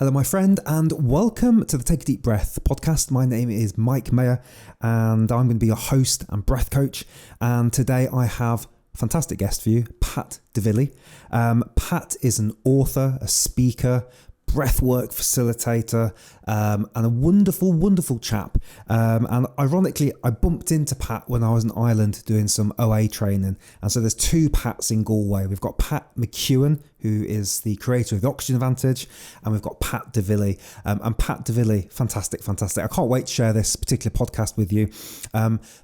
Hello, my friend, and welcome to the Take a Deep Breath podcast. My name is Mike Maher, and I'm going to be your host and breath coach. And today I have a fantastic guest for you, Pat Divilly. Pat is an author, a speaker, breathwork facilitator, and a wonderful chap. And ironically, I bumped into Pat when I was in Ireland doing some OA training. And so there's two Pats in Galway. We've got Pat McEwen, who is the creator of the Oxygen Advantage, and we've got Pat Divilly. And Pat Divilly, fantastic. I can't wait to share this particular podcast with you.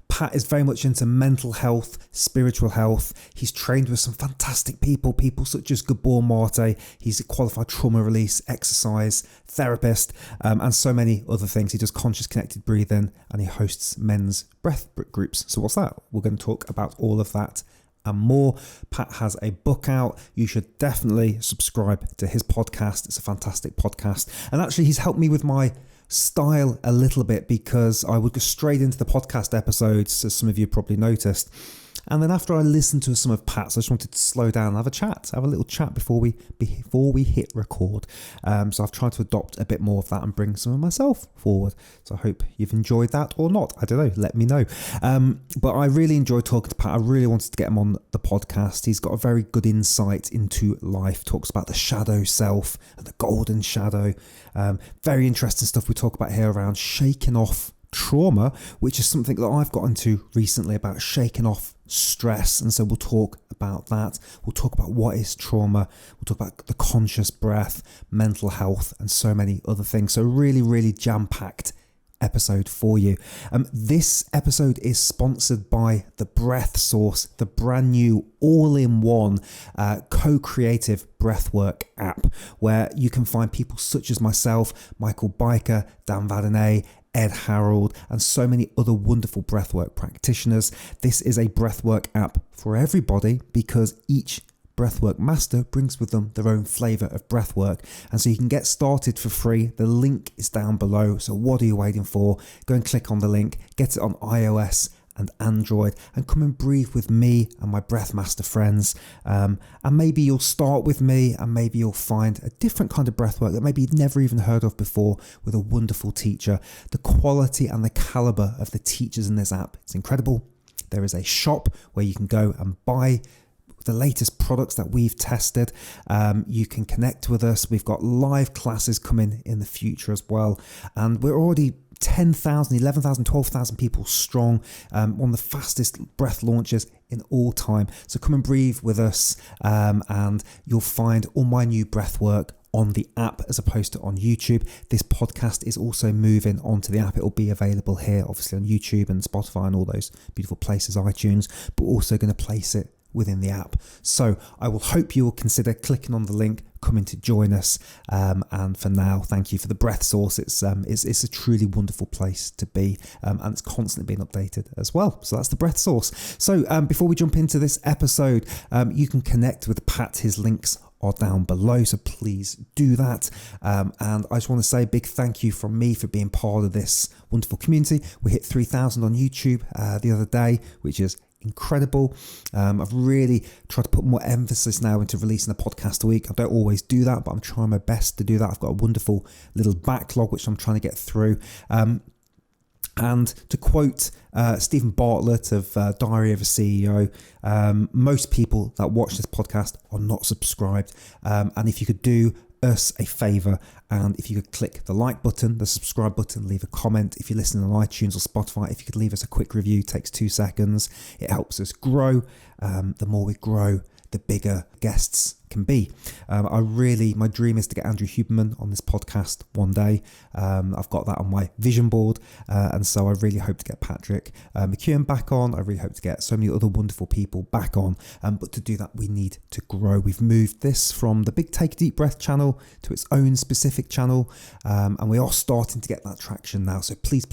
Pat is very much into mental health, spiritual health. He's trained with some fantastic people such as Gabor Maher. He's a qualified trauma release exercise therapist, and so many other things. He does conscious connected breathing, and he hosts men's breathwork groups. So what's that? We're going to talk about all of that and more. Pat has a book out. You should definitely subscribe to his podcast. It's a fantastic podcast. And actually, he's helped me with my style a little bit, because I would go straight into the podcast episodes, as some of you probably noticed. And then after I listened to some of Pat's, I just wanted to slow down and have a little chat before we hit record. So I've tried to adopt a bit more of that and bring some of myself forward. So I hope you've enjoyed that or not. I don't know. Let me know. But I really enjoyed talking to Pat. I really wanted to get him on the podcast. He's got a very good insight into life. Talks about the shadow self and the golden shadow. Very interesting stuff we talk about here around shaking off trauma, which is something that I've got into recently, about shaking off stress. And so we'll talk about that. We'll talk about what is trauma. We'll talk about the conscious breath, mental health, and so many other things. So really jam-packed episode for you. This episode is sponsored by the Breath Source, the brand new all-in-one co-creative breathwork app, where you can find people such as myself, Michael Biker, Dan Vadonay, Ed Harold, and so many other wonderful breathwork practitioners. This is a breathwork app for everybody, because each breathwork master brings with them their own flavour of breathwork. And so you can get started for free. The link is down below. So what are you waiting for? Go and click on the link, get it on iOS and Android, and come and breathe with me and my breath master friends. And maybe you'll start with me, and maybe you'll find a different kind of breathwork that maybe you'd never even heard of before, with a wonderful teacher. The quality and the caliber of the teachers in this app, it's incredible. There is a shop where you can go and buy the latest products that we've tested. You can connect with us. We've got live classes coming in the future as well, and we're already 10,000, 11,000, 12,000 people strong, one of the fastest breath launches in all time. So come and breathe with us, and you'll find all my new breath work on the app as opposed to on YouTube. This podcast is also moving onto the app. It will be available here, obviously on YouTube and Spotify and all those beautiful places, iTunes, but we're also going to place it within the app. So I will hope you will consider clicking on the link, coming to join us. And for now, thank you for the Breath Source. It's a truly wonderful place to be, and it's constantly being updated as well. So that's the Breath Source. So before we jump into this episode, you can connect with Pat. His links are down below, so please do that. And I just want to say a big thank you from me for being part of this wonderful community. We hit 3,000 on YouTube the other day, which is incredible. I've really tried to put more emphasis now into releasing a podcast a week. I don't always do that, but I'm trying my best to do that. I've got a wonderful little backlog which I'm trying to get through. And to quote Stephen Bartlett of Diary of a CEO, most people that watch this podcast are not subscribed. And if you could do us a favour, and if you could click the like button, the subscribe button, leave a comment. If you're listening on iTunes or Spotify, if you could leave us a quick review, takes 2 seconds. It helps us grow. The more we grow, the bigger guests can be. My dream is to get Andrew Huberman on this podcast one day. I've got that on my vision board, and so I really hope to get Patrick McEwen back on. I really hope to get so many other wonderful people back on, but to do that we need to grow. We've moved this from the big Take a Deep Breath channel to its own specific channel, and we are starting to get that traction now. So please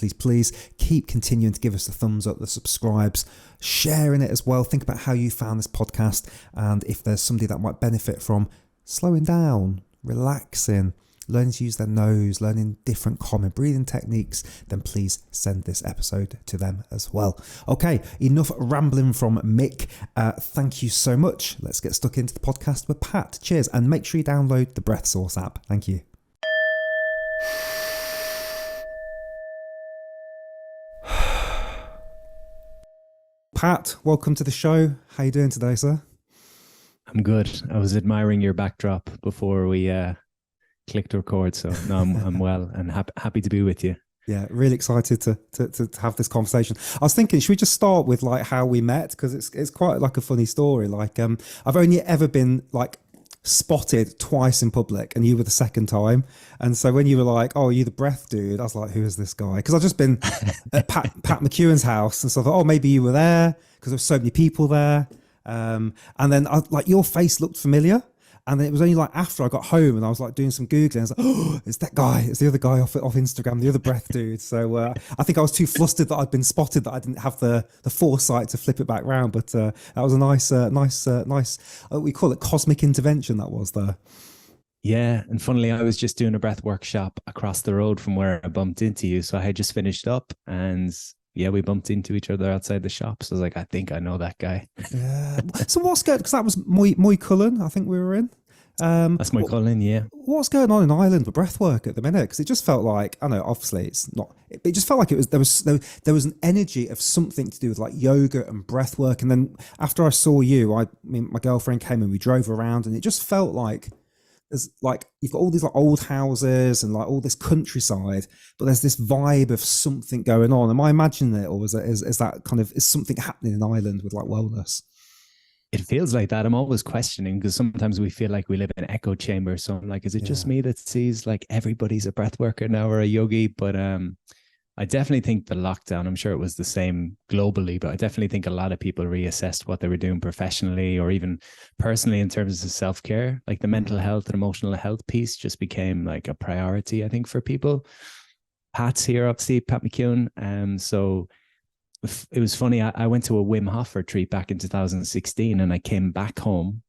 keep continuing to give us the thumbs up, the subscribes, sharing it as well. Think about how you found this podcast, and if there's somebody that might benefit from slowing down, relaxing, learning to use their nose, learning different common breathing techniques, then please send this episode to them as well. Okay, enough rambling from Mick. Thank you so much. Let's get stuck into the podcast with Pat. Cheers, and make sure you download the Breath Source app. Thank you. Pat, welcome to the show. How you doing today, sir? I'm good. I was admiring your backdrop before we clicked record, so no, I'm well and happy to be with you. Yeah, really excited to have this conversation. I was thinking, should we just start with like how we met? Because it's quite like a funny story. Like, I've only ever been like spotted twice in public, and you were the second time. And so when you were like, "Oh, are you the breath dude?" I was like, "Who is this guy?" Because I've just been at Pat McEwen's house, and so I thought, "Oh, maybe you were there," because there were so many people there. And then like your face looked familiar. And then it was only like after I got home and I was like doing some Googling. I was like, oh, it's that guy. It's the other guy off Instagram, the other breath dude. So I think I was too flustered that I'd been spotted that I didn't have the foresight to flip it back round. But that was a nice, we call it cosmic intervention that was there. Yeah. And funnily, I was just doing a breath workshop across the road from where I bumped into you. So I had just finished up and yeah, we bumped into each other outside the shop. So I was like, I think I know that guy. Yeah. So what's good? Because that was Moy Cullen, I think we were in. That's Moy Cullen, yeah. What's going on in Ireland with breathwork at the minute? Because it just felt like, I know, obviously it's not. It just felt like there was an energy of something to do with like yoga and breathwork. And then after I saw you, I mean, my girlfriend came and we drove around, and it just felt like there's like you've got all these like old houses and like all this countryside, but there's this vibe of something going on. Am I imagining it, or is that kind of is something happening in Ireland with like wellness? It feels like that. I'm always questioning because sometimes we feel like we live in an echo chamber. So I'm like, is it just me that sees like everybody's a breath worker now or a yogi? But I definitely think the lockdown, I'm sure it was the same globally, but I definitely think a lot of people reassessed what they were doing professionally or even personally in terms of self-care. Like the mental health and emotional health piece just became like a priority, I think, for people. Pat's here, obviously, Pat McEwen. So it was funny. I went to a Wim Hof retreat back in 2016 and I came back home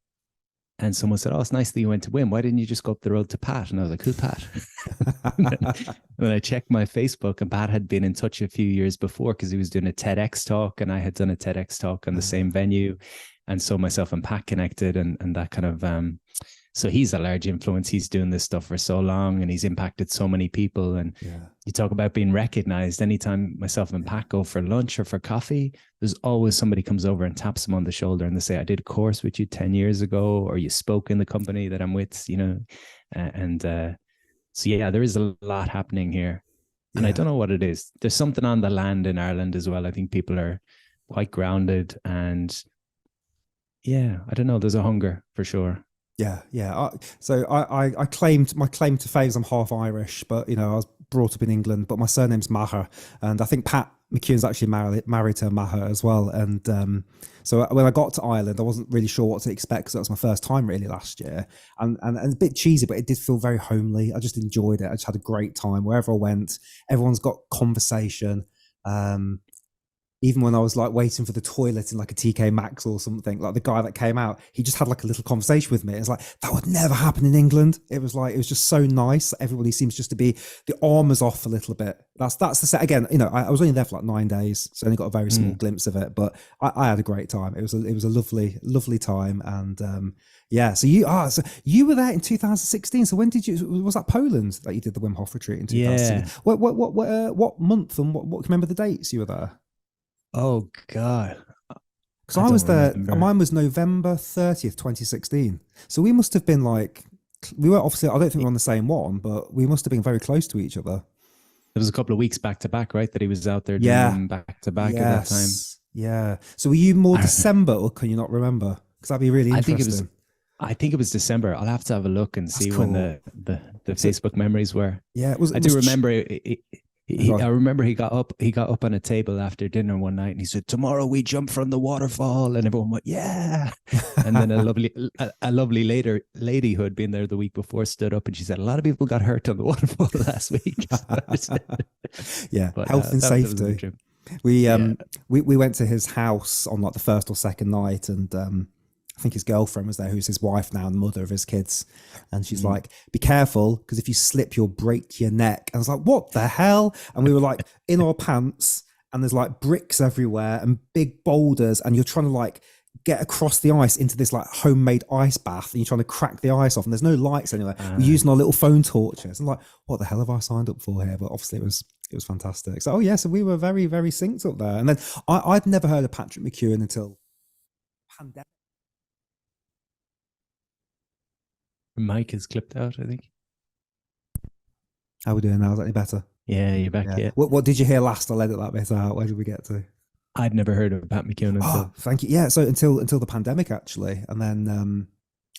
and someone said, "Oh, it's nice that you went to Wim. Why didn't you just go up the road to Pat?" And I was like, "Who's Pat?" When I checked my Facebook, and Pat had been in touch a few years before because he was doing a TEDx talk and I had done a TEDx talk on the same venue. And so myself and Pat connected and that kind of, so he's a large influence. He's doing this stuff for so long and he's impacted so many people. And you talk about being recognized. Anytime myself and Pat go for lunch or for coffee, there's always somebody comes over and taps him on the shoulder and they say, "I did a course with you 10 years ago, or you spoke in the company that I'm with," you know? So yeah, there is a lot happening here. And I don't know what it is. There's something on the land in Ireland as well. I think people are quite grounded and yeah, I don't know. There's a hunger for sure. Yeah. So I claimed my claim to fame is I'm half Irish, but you know I was brought up in England, but my surname's Maher, and I think Pat McEwen's actually married to Maher as well. And so when I got to Ireland, I wasn't really sure what to expect because that was my first time really last year, and a bit cheesy, but it did feel very homely. I just enjoyed it. I just had a great time wherever I went. Everyone's got conversation. Even when I was like waiting for the toilet in like a TK Maxx or something, like the guy that came out, he just had like a little conversation with me. It's like, that would never happen in England. It was just so nice. Everybody seems just to be, the armor's off a little bit. That's the set. Again, you know, I was only there for like 9 days, so I only got a very small glimpse of it, but I had a great time. It was a lovely time. And yeah, so you were there in 2016. So when was that Poland that you did the Wim Hof retreat in 2016? Yeah. What month and what can you remember the dates you were there? Oh God. Because I was there, mine was November 30th, 2016. So we must have been like, we were obviously, I don't think we were on the same one, but we must have been very close to each other. There was a couple of weeks back to back, right? That he was out there doing them back to back at that time. Yeah. So were you more December or can you not remember? Because that'd be really interesting. I think it was December. I'll have to have a look and see when the Facebook memories were. Yeah. I do remember I remember he got up on a table after dinner one night and he said, "Tomorrow we jump from the waterfall," and everyone went, "Yeah." And then a lovely lady who had been there the week before stood up and she said, "A lot of people got hurt on the waterfall last week." Yeah, but, health and safety. We went to his house on like the first or second night, and I think his girlfriend was there, who's his wife now and the mother of his kids. And she's like, "Be careful, because if you slip, you'll break your neck." And I was like, "What the hell?" And we were like in our pants and there's like bricks everywhere and big boulders. And you're trying to like get across the ice into this like homemade ice bath and you're trying to crack the ice off and there's no lights anywhere. We're using our little phone torches. And like, what the hell have I signed up for here? But obviously it was It was fantastic. So, so we were very, very synced up there. And then I'd never heard of Patrick McKeown until pandemic. Mike is clipped out, I think. How are we doing now? Is that any better? Yeah, you're back. Yeah. What did you hear last? I'll edit that bit out. Where did we get to? I'd never heard of Pat McKeown until. Thank you. Yeah. So until the pandemic, actually. And then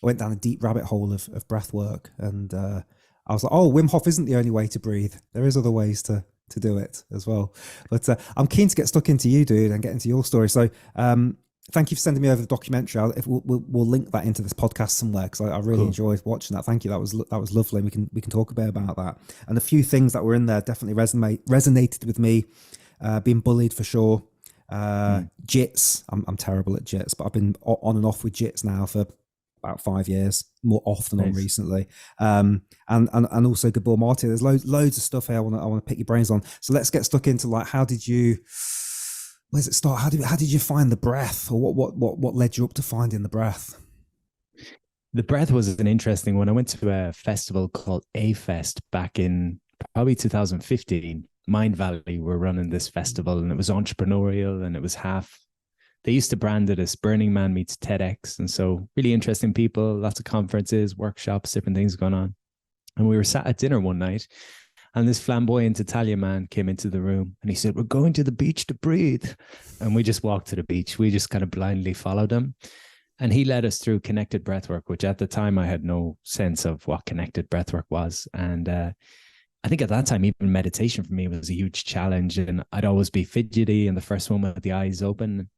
I went down a deep rabbit hole of breath work. And I was like, Wim Hof isn't the only way to breathe. There is other ways to do it as well. But I'm keen to get stuck into you, dude, and get into your story. So thank you for sending me over the documentary. We'll link that into this podcast somewhere, because I really enjoyed watching that. Thank you. That was lovely. We can talk a bit about that. And a few things that were in there definitely resonated with me. Being bullied for sure. Jits. I'm terrible at jits, but I've been on and off with jits now for about 5 years, more off than on recently. And also Gabor Marty. There's loads of stuff here I want to pick your brains on. So let's get stuck into like, where does it start? How did you find the breath, or what led you up to finding the breath? The breath was an interesting one. I went to a festival called A Fest back in probably 2015. Mind Valley were running this festival, and it was entrepreneurial, and it was they used to brand it as Burning Man meets TEDx. And so really interesting people, lots of conferences, workshops, different things going on. And we were sat at dinner one night, and this flamboyant Italian man came into the room, and he said, "We're going to the beach to breathe." And we just walked to the beach. We just kind of blindly followed him. And he led us through connected breathwork, which at the time I had no sense of what connected breathwork was. And I think at that time, even meditation for me was a huge challenge, and I'd always be fidgety and the first one with the eyes open.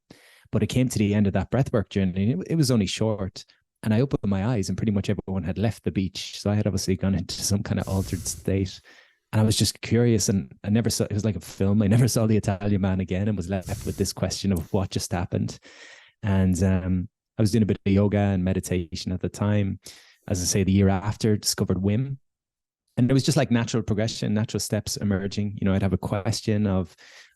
But it came to the end of that breathwork journey. It was only short, and I opened my eyes, and pretty much everyone had left the beach. So I had obviously gone into some kind of altered state, and I was just curious. And I never saw, it was like a film. I never saw the Italian man again, and was left with this question of what just happened. And I was doing a bit of yoga and meditation at the time. As I say, the year after, discovered Wim. And it was just like natural progression, natural steps emerging. I'd have a question I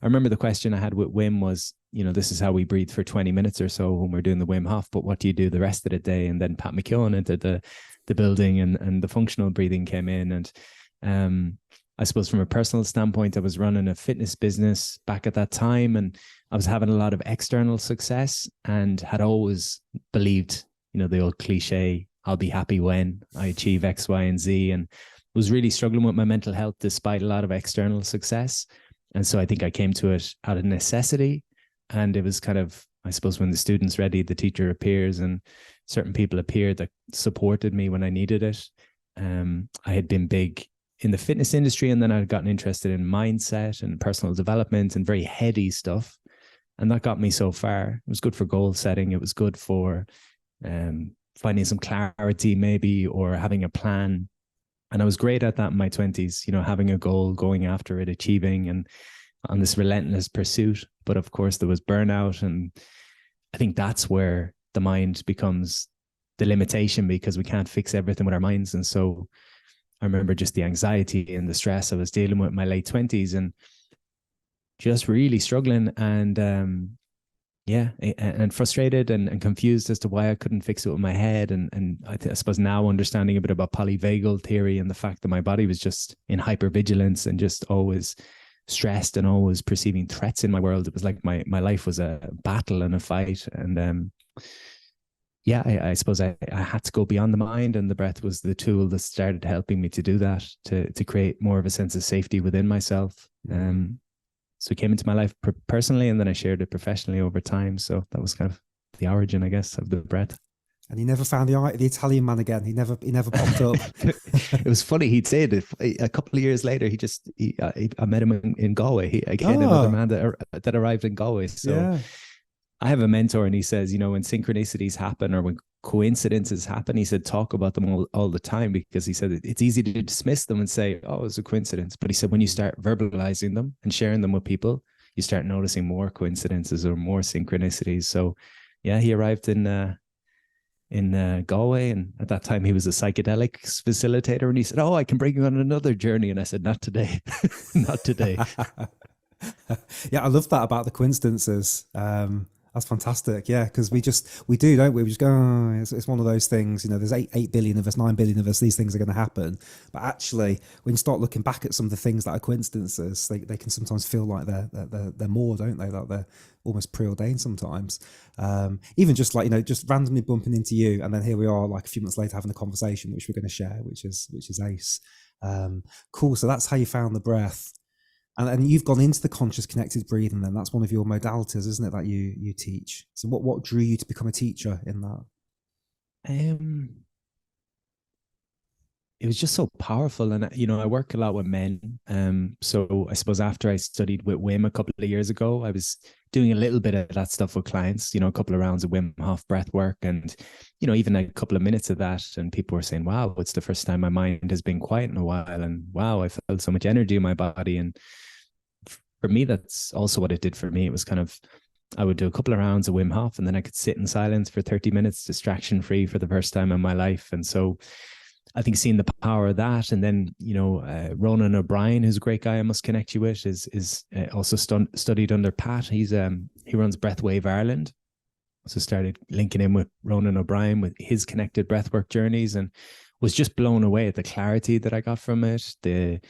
remember the question I had with Wim was, this is how we breathe for 20 minutes or so when we're doing the Wim Hof, but what do you do the rest of the day? And then Pat McKeown entered the building, and the functional breathing came in. And I suppose from a personal standpoint, I was running a fitness business back at that time, and I was having a lot of external success, and had always believed, the old cliche, I'll be happy when I achieve X, Y, and Z, and was really struggling with my mental health despite a lot of external success. And so I think I came to it out of necessity. And it was kind of, I suppose, when the student's ready, the teacher appears, and certain people appeared that supported me when I needed it. I had been big in the fitness industry, and then I'd gotten interested in mindset and personal development and very heady stuff. And that got me so far. It was good for goal setting. It was good for finding some clarity maybe, or having a plan. And I was great at that in my 20s, having a goal, going after it, achieving, and on this relentless pursuit. But of course, there was burnout. And I think that's where the mind becomes the limitation, because we can't fix everything with our minds. And so I remember just the anxiety and the stress I was dealing with in my late 20s, and just really struggling, and and frustrated and confused as to why I couldn't fix it with my head. And I suppose now understanding a bit about polyvagal theory, and the fact that my body was just in hypervigilance and just always stressed and always perceiving threats in my world. It was like my life was a battle and a fight. And I suppose I had to go beyond the mind, and the breath was the tool that started helping me to do that, to create more of a sense of safety within myself. So it came into my life personally, and then I shared it professionally over time. So that was kind of the origin, I guess, of the breath. And he never found the Italian man again. He never popped up. It was funny. He'd say it a couple of years later. I met him in Galway. Another man that arrived in Galway. So yeah. I have a mentor, and he says, when synchronicities happen, or when coincidences happen, he said, talk about them all the time, because he said it's easy to dismiss them and say, oh, it's a coincidence. But he said, when you start verbalizing them and sharing them with people, you start noticing more coincidences or more synchronicities. So yeah, he arrived in Galway, and at that time he was a psychedelics facilitator, and he said, oh, I can bring you on another journey. And I said, not today. Not today. Yeah, I love that about the coincidences. That's fantastic. Yeah, because we do, don't we? We just go, oh, it's one of those things. You know, there's 8 billion of us, 9 billion of us. These things are going to happen. But actually, when you start looking back at some of the things that are coincidences, they can sometimes feel like they're more, don't they? Like they're almost preordained sometimes. Even just like, you know, just randomly bumping into you, and then here we are, like a few months later, having a conversation which we're going to share, which is ace. Cool. So that's how you found the breath. And you've gone into the conscious connected breathing, then that's one of your modalities, isn't it, that you teach? So what drew you to become a teacher in that? It was just so powerful. And, you know, I work a lot with men. So I suppose after I studied with Wim a couple of years ago, I was doing a little bit of that stuff with clients, you know, a couple of rounds of Wim Hof breath work and, you know, even a couple of minutes of that. And people were saying, wow, it's the first time my mind has been quiet in a while. And wow, I felt so much energy in my body. And for me, that's also what it did for me. It was kind of, I would do a couple of rounds of Wim Hof and then I could sit in silence for 30 minutes, distraction free for the first time in my life. And so I think seeing the power of that, and then, you know, Ronan O'Brien, who's a great guy I must connect you with, is also studied under Pat. He runs Breathwave Ireland. So started linking in with Ronan O'Brien with his connected breathwork journeys, and was just blown away at the clarity that I got from it, the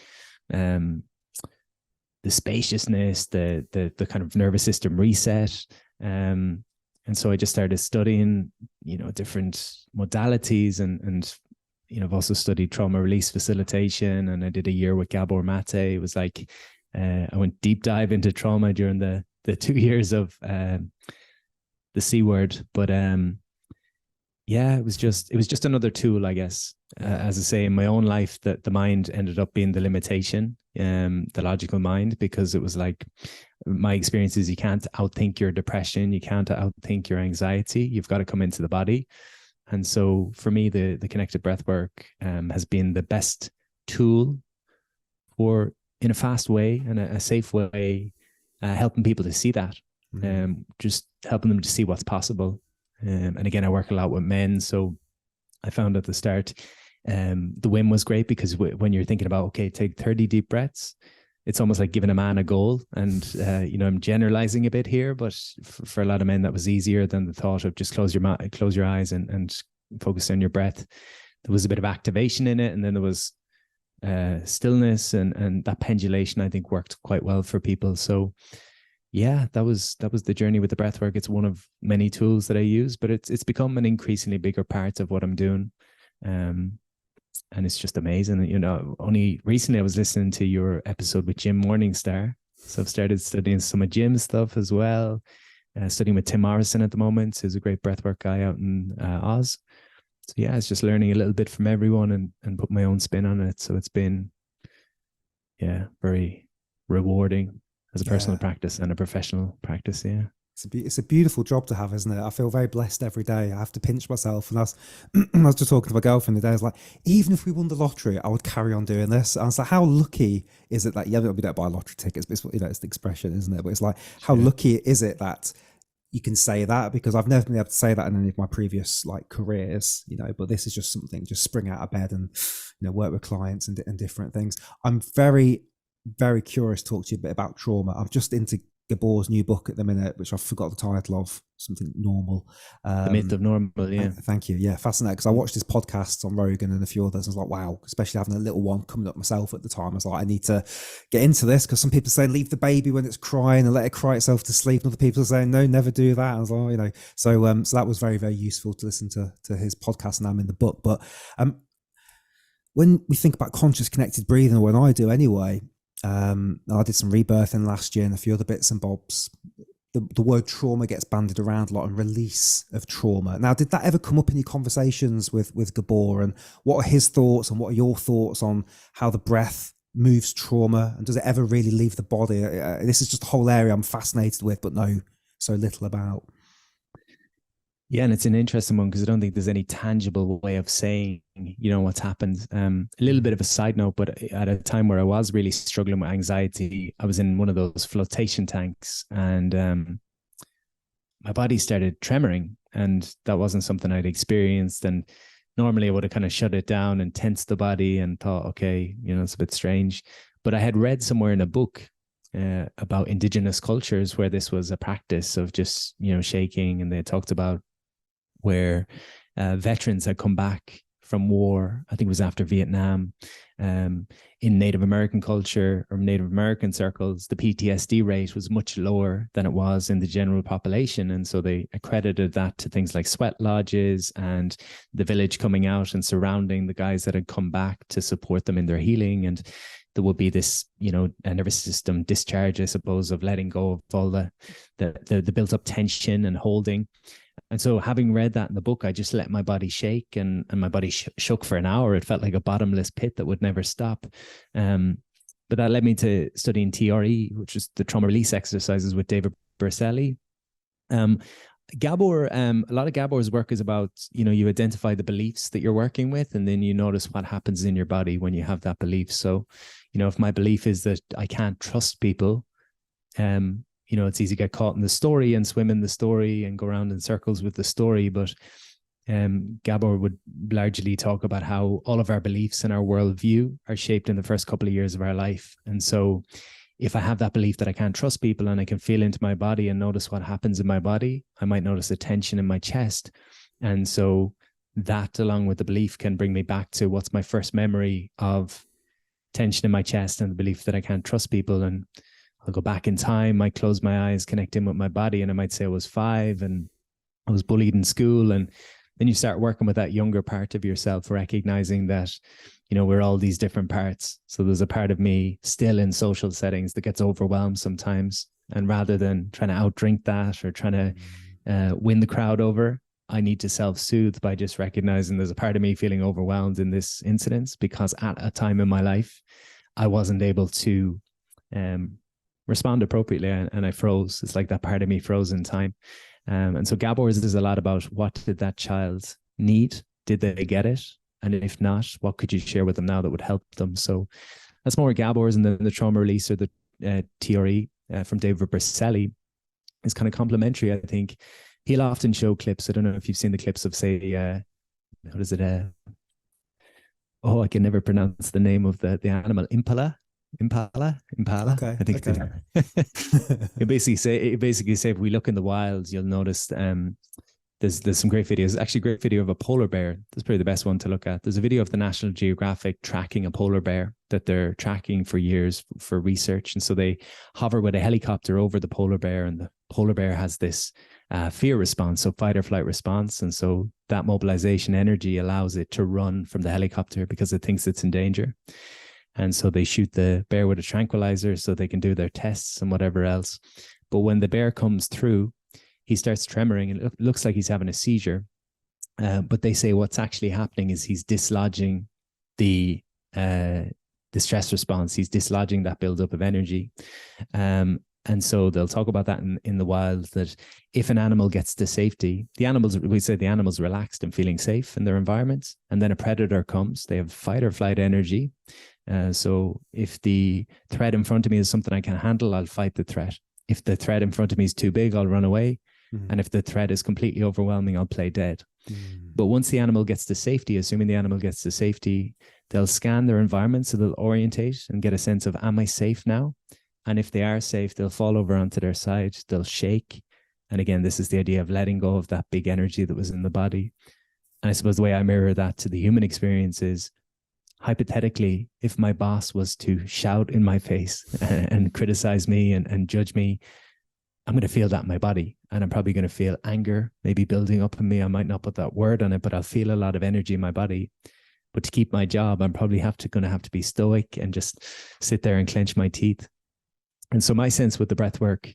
spaciousness, the kind of nervous system reset. And so I just started studying, you know, different modalities and you know, I've also studied trauma release facilitation, and I did a year with Gabor Mate. It was like, I went deep dive into trauma during the 2 years of the C word. But yeah, it was just another tool, I guess. As I say, in my own life, that the mind ended up being the limitation, the logical mind, because it was like, my experience is you can't outthink your depression, you can't outthink your anxiety. You've got to come into the body. And so for me, the connected breathwork has been the best tool for, in a fast way and a safe way, helping people to see that, just helping them to see what's possible. And again, I work a lot with men. So I found at the start, the Wim was great because when you're thinking about, okay, take 30 deep breaths, it's almost like giving a man a goal. And, you know, I'm generalizing a bit here, but for a lot of men, that was easier than the thought of just close your eyes and focus on your breath. There was a bit of activation in it. And then there was stillness and that pendulation, I think, worked quite well for people. So yeah, that was the journey with the breath work. It's one of many tools that I use, but it's become an increasingly bigger part of what I'm doing. And it's just amazing. You know, only recently I was listening to your episode with Jim Morningstar. So I've started studying some of Jim's stuff as well. Studying with Tim Morrison at the moment, who's a great breathwork guy out in Oz. So yeah, it's just learning a little bit from everyone and put my own spin on it. So it's been, yeah, very rewarding as a personal practice and a professional practice. Yeah. It's a beautiful job to have, isn't it? I feel very blessed every day. I have to pinch myself. And I was just talking to my girlfriend today. I was like, even if we won the lottery, I would carry on doing this. And I was like, how lucky is it that, yeah, we don't buy lottery tickets, but it's, you know, it's the expression, isn't it? But it's like, how lucky is it that you can say that? Because I've never been able to say that in any of my previous like careers, you know, but this is just something, just spring out of bed and, you know, work with clients and different things. I'm very, very curious to talk to you a bit about trauma. I'm just into Gabor's new book at the minute, which I forgot the title of, something normal. The Myth of Normal, yeah. Thank you. Yeah, fascinating. Because I watched his podcasts on Rogan and a few others. I was like, wow, especially having a little one coming up myself at the time. I was like, I need to get into this, because some people say leave the baby when it's crying and let it cry itself to sleep. And other people are saying, no, never do that. I was like, you know, so that was very, very useful to listen to his podcast, and I'm in the book. But when we think about conscious connected breathing, or when I do anyway, I did some rebirthing last year and a few other bits and bobs. The word trauma gets bandied around a lot, and release of trauma. Now, did that ever come up in your conversations with Gabor, and what are his thoughts and what are your thoughts on how the breath moves trauma, and does it ever really leave the body? This is just a whole area I'm fascinated with, but know so little about. Yeah, and it's an interesting one because I don't think there's any tangible way of saying, you know, what's happened. A little bit of a side note, but at a time where I was really struggling with anxiety, I was in one of those flotation tanks, and my body started tremoring, and that wasn't something I'd experienced. And normally I would have kind of shut it down and tensed the body and thought, okay, you know, it's a bit strange. But I had read somewhere in a book about indigenous cultures where this was a practice of just, shaking. And they talked about where veterans had come back from war. I think it was after Vietnam. In Native American culture or Native American circles, the PTSD rate was much lower than it was in the general population. And so they accredited that to things like sweat lodges and the village coming out and surrounding the guys that had come back to support them in their healing. And there would be this, a nervous system discharge, I suppose, of letting go of all the built up tension and holding. And so having read that in the book, I just let my body shake, and my body shook for an hour. It felt like a bottomless pit that would never stop. But that led me to studying TRE, which is the trauma release exercises with David Berceli. Gabor, a lot of Gabor's work is about, you identify the beliefs that you're working with, and then you notice what happens in your body when you have that belief. So, if my belief is that I can't trust people, it's easy to get caught in the story and swim in the story and go around in circles with the story. But Gabor would largely talk about how all of our beliefs and our worldview are shaped in the first couple of years of our life. And so if I have that belief that I can't trust people and I can feel into my body and notice what happens in my body, I might notice a tension in my chest. And so that, along with the belief, can bring me back to what's my first memory of tension in my chest and the belief that I can't trust people. And I'll go back in time, I close my eyes, connect in with my body, and I might say I was 5 and I was bullied in school. And then you start working with that younger part of yourself, recognizing that, we're all these different parts. So there's a part of me still in social settings that gets overwhelmed sometimes. And rather than trying to outdrink that or trying to win the crowd over, I need to self-soothe by just recognizing there's a part of me feeling overwhelmed in this incident, because at a time in my life, I wasn't able to respond appropriately, and I froze. It's like that part of me froze in time. And so Gabor's is a lot about, what did that child need? Did they get it? And if not, what could you share with them now that would help them? So that's more Gabor's. And then the trauma release, or the TRE from David Berceli, is kind of complementary. I think he'll often show clips. I don't know if you've seen the clips of, say, what is it? I can never pronounce the name of the animal. Impala. Okay, I think okay. It basically say if we look in the wild, you'll notice there's some great videos. Actually, a great video of a polar bear. That's probably the best one to look at. There's a video of the National Geographic tracking a polar bear that they're tracking for years for research. And so they hover with a helicopter over the polar bear, and the polar bear has this fear response, so fight or flight response. And so that mobilization energy allows it to run from the helicopter because it thinks it's in danger. And so they shoot the bear with a tranquilizer so they can do their tests and whatever else. But when the bear comes through, he starts tremoring and it looks like he's having a seizure. But they say what's actually happening is he's dislodging the stress response. He's dislodging that buildup of energy. And so they'll talk about that in the wild, that if an animal gets to safety, we say the animal's relaxed and feeling safe in their environment. And then a predator comes, they have fight or flight energy. So if the threat in front of me is something I can handle, I'll fight the threat. If the threat in front of me is too big, I'll run away. Mm-hmm. And if the threat is completely overwhelming, I'll play dead. Mm-hmm. But once the animal gets to safety, assuming the animal gets to safety, they'll scan their environment. So they'll orientate and get a sense of, am I safe now? And if they are safe, they'll fall over onto their side. They'll shake. And again, this is the idea of letting go of that big energy that was in the body. And I suppose the way I mirror that to the human experience is, hypothetically, if my boss was to shout in my face and criticize me and judge me, I'm going to feel that in my body. And I'm probably going to feel anger, maybe building up in me. I might not put that word on it, but I'll feel a lot of energy in my body. But to keep my job, I'm probably going to have to be stoic and just sit there and clench my teeth. And so my sense with the breath work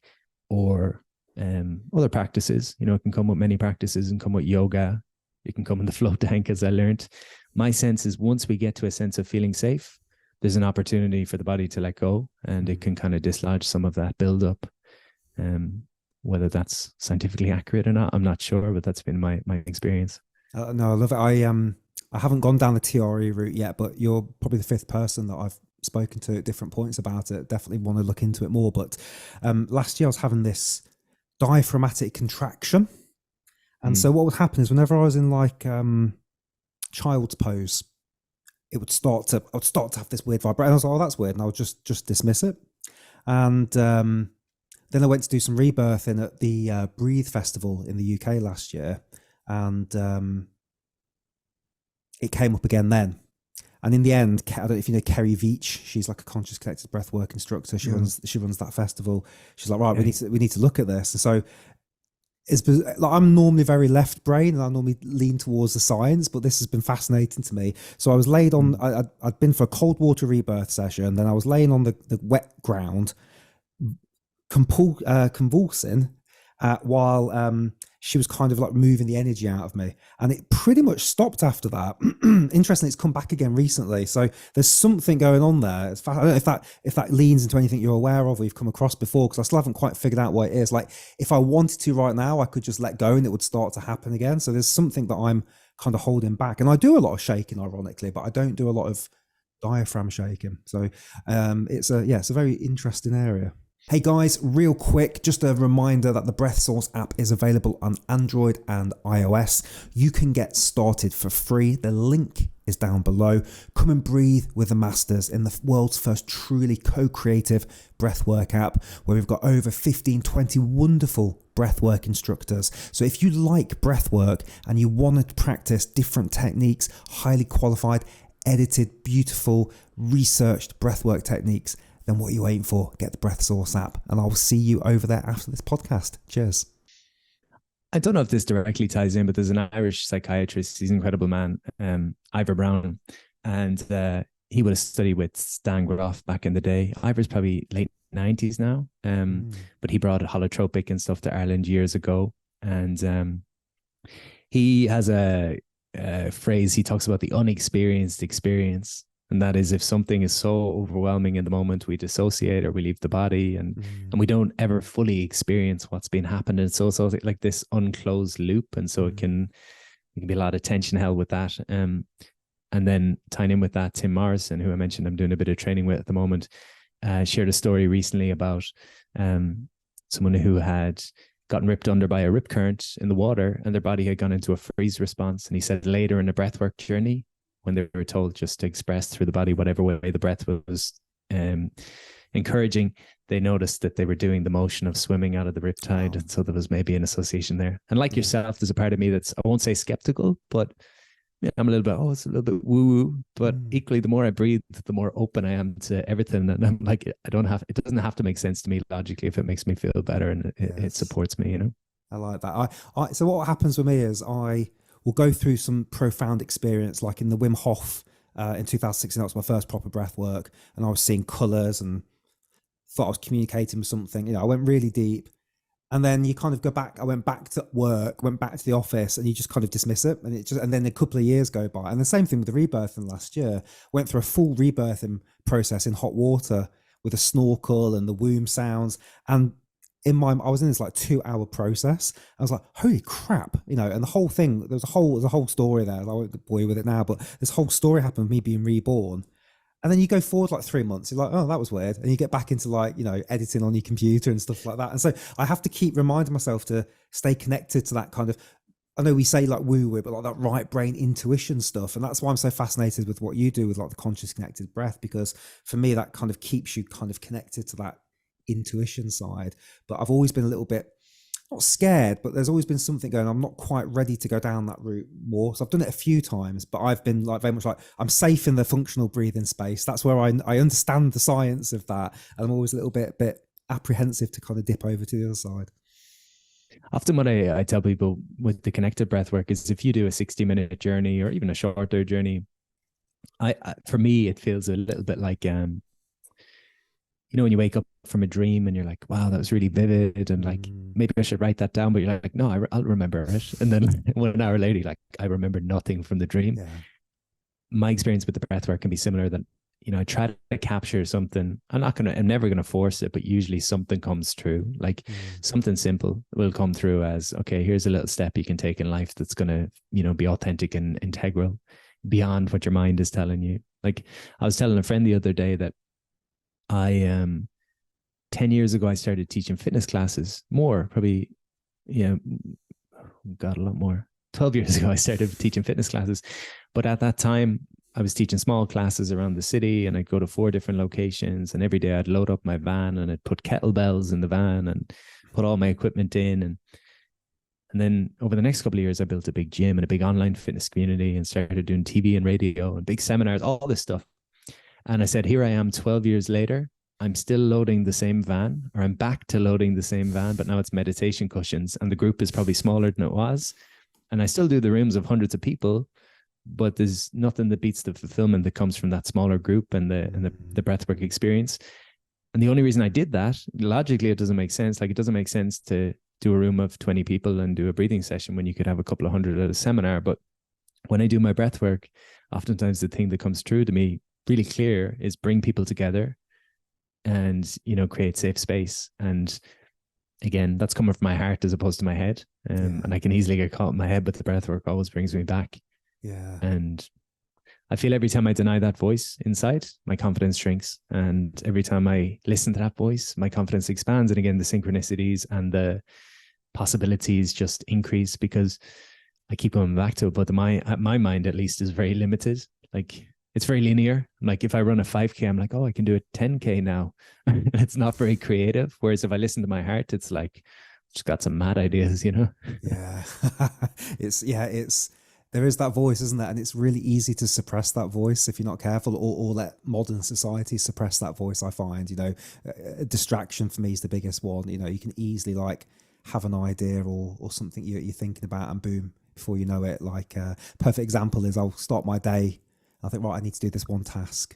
or other practices, it can come with many practices and come with yoga. It can come in the float tank, as I learned. My sense is once we get to a sense of feeling safe, there's an opportunity for the body to let go, and it can kind of dislodge some of that buildup. Whether that's scientifically accurate or not, I'm not sure, but that's been my experience. No, I love it. I haven't gone down the TRE route yet, but you're probably the 5th person that I've spoken to at different points about it. Definitely want to look into it more. But last year I was having this diaphragmatic contraction. And so what would happen is whenever I was in like child's pose, I would start to have this weird vibration. And I was like, oh, that's weird. And I would just dismiss it. And then I went to do some rebirthing at the Breathe Festival in the UK last year, and it came up again then. And in the end, I don't know if you know Kerry Veach. She's like a conscious connected breathwork instructor. She runs that festival. She's like, right, we need to look at this. And so like, I'm normally very left brain, and I normally lean towards the science, but this has been fascinating to me. So I was laid on. I'd been for a cold water rebirth session. Then I was laying on the wet ground, convulsing, while she was kind of like moving the energy out of me, and it pretty much stopped after that. Interesting, it's come back again recently. So there's something going on there. I don't know if that leans into anything you're aware of or you've come across before, because I still haven't quite figured out what it is. Like if I wanted to right now, I could just let go and it would start to happen again. So there's something that I'm kind of holding back, and I do a lot of shaking, ironically, but I don't do a lot of diaphragm shaking. So it's a very interesting area. Hey guys, real quick, just a reminder that the Breath Source app is available on Android and iOS. You can get started for free. The link is down below. Come and breathe with the masters in the world's first truly co-creative breathwork app, where we've got over 15-20 wonderful breathwork instructors. So if you like breathwork and you want to practice different techniques, highly qualified, edited, beautiful, researched breathwork techniques, then what are you waiting for? Get the Breath Source app, and I'll see you over there after this podcast. Cheers. I don't know if this directly ties in, but there's an Irish psychiatrist. He's an incredible man, Ivor Brown, and he would have studied with Stan Groff back in the day. Ivor's probably late 90s now, but he brought holotropic and stuff to Ireland years ago, and he has a phrase. He talks about the unexperienced experience. And that is, if something is so overwhelming in the moment, we dissociate or we leave the body, and we don't ever fully experience what's been happening. So it's like this unclosed loop. And so it can be a lot of tension held with that. And then tying in with that, Tim Morrison, who I mentioned I'm doing a bit of training with at the moment, shared a story recently about someone who had gotten ripped under by a rip current in the water, and their body had gone into a freeze response. And he said later in the breathwork journey, when they were told just to express through the body whatever way the breath was encouraging, they noticed that they were doing the motion of swimming out of the riptide. And so there was maybe an association there. And like yourself, there's a part of me that's, I won't say skeptical, but I'm a little bit, it's a little bit woo-woo. But equally, the more I breathe, the more open I am to everything. And I'm like, it doesn't have to make sense to me logically if it makes me feel better and it supports me, you know? I like that. So what happens with me is I will go through some profound experience, like in the Wim Hof in 2016. That was my first proper breath work, and I was seeing colours and thought I was communicating with something. You know, I went really deep, and then you kind of go back. I went back to work, went back to the office, and you just kind of dismiss it, and then a couple of years go by. And the same thing with the rebirthing last year. Went through a full rebirthing process in hot water with a snorkel and the womb sounds, and I was in this like 2-hour process. I was like, holy crap, you know, and the whole thing, there's a whole story there. I won't bore you with it now, but this whole story happened with me being reborn. And then you go forward like 3 months, you're like, oh, that was weird. And you get back into like, you know, editing on your computer and stuff like that. And so I have to keep reminding myself to stay connected to that kind of, I know we say like woo-woo, but like that right brain intuition stuff. And that's why I'm so fascinated with what you do with like the conscious connected breath, because for me, that kind of keeps you kind of connected to that intuition side. But I've always been a little bit not scared, but there's always been something going, I'm not quite ready to go down that route more. So I've done it a few times, but I've been like very much like, I'm safe in the functional breathing space. That's where I understand the science of that, and I'm always a little bit apprehensive to kind of dip over to the other side. Often what I tell people with the connected breath work is, if you do a 60-minute journey or even a shorter journey, I for me it feels a little bit like you know, when you wake up from a dream and you're like, wow, that was really vivid, and like maybe I should write that down, but you're like, no, I'll remember it. And then 1 hour later, like, I remember nothing from the dream. Yeah. My experience with the breath work can be similar, that, you know, I try to capture something. I'm never going to force it, but usually something comes through, like something simple will come through as, okay, here's a little step you can take in life that's going to, you know, be authentic and integral beyond what your mind is telling you. Like I was telling a friend the other day that 10 years ago, I started teaching fitness classes more, probably, yeah, got a lot more. 12 years ago, I started teaching fitness classes. But at that time, I was teaching small classes around the city, and I'd go to 4 different locations, and every day I'd load up my van and I'd put kettlebells in the van and put all my equipment in. And then over the next couple of years, I built a big gym and a big online fitness community and started doing TV and radio and big seminars, all this stuff. And I said, here I am 12 years later, I'm still loading the same van, or I'm back to loading the same van, but now it's meditation cushions, and the group is probably smaller than it was. And I still do the rooms of hundreds of people, but there's nothing that beats the fulfillment that comes from that smaller group and the breathwork experience. And the only reason I did that, logically, it doesn't make sense. Like, it doesn't make sense to do a room of 20 people and do a breathing session when you could have a couple of hundred at a seminar. But when I do my breathwork, oftentimes the thing that comes through to me really clear is bring people together and, you know, create safe space. And again, that's coming from my heart as opposed to my head. And I can easily get caught in my head, but the breathwork always brings me back. Yeah. And I feel every time I deny that voice inside, my confidence shrinks. And every time I listen to that voice, my confidence expands. And again, the synchronicities and the possibilities just increase, because I keep going back to it. But my mind, at least, is very limited. Like, it's very linear. Like, if I run a 5K, I'm like, oh, I can do a 10K now. It's not very creative. Whereas if I listen to my heart, it's like, just got some mad ideas, you know? Yeah. There is that voice, isn't there? And it's really easy to suppress that voice if you're not careful, or let modern society suppress that voice. I find, you know, a distraction for me is the biggest one. You know, you can easily like have an idea or something you're thinking about, and boom, before you know it, like perfect example is I'll start my day. I think, right, I need to do this one task,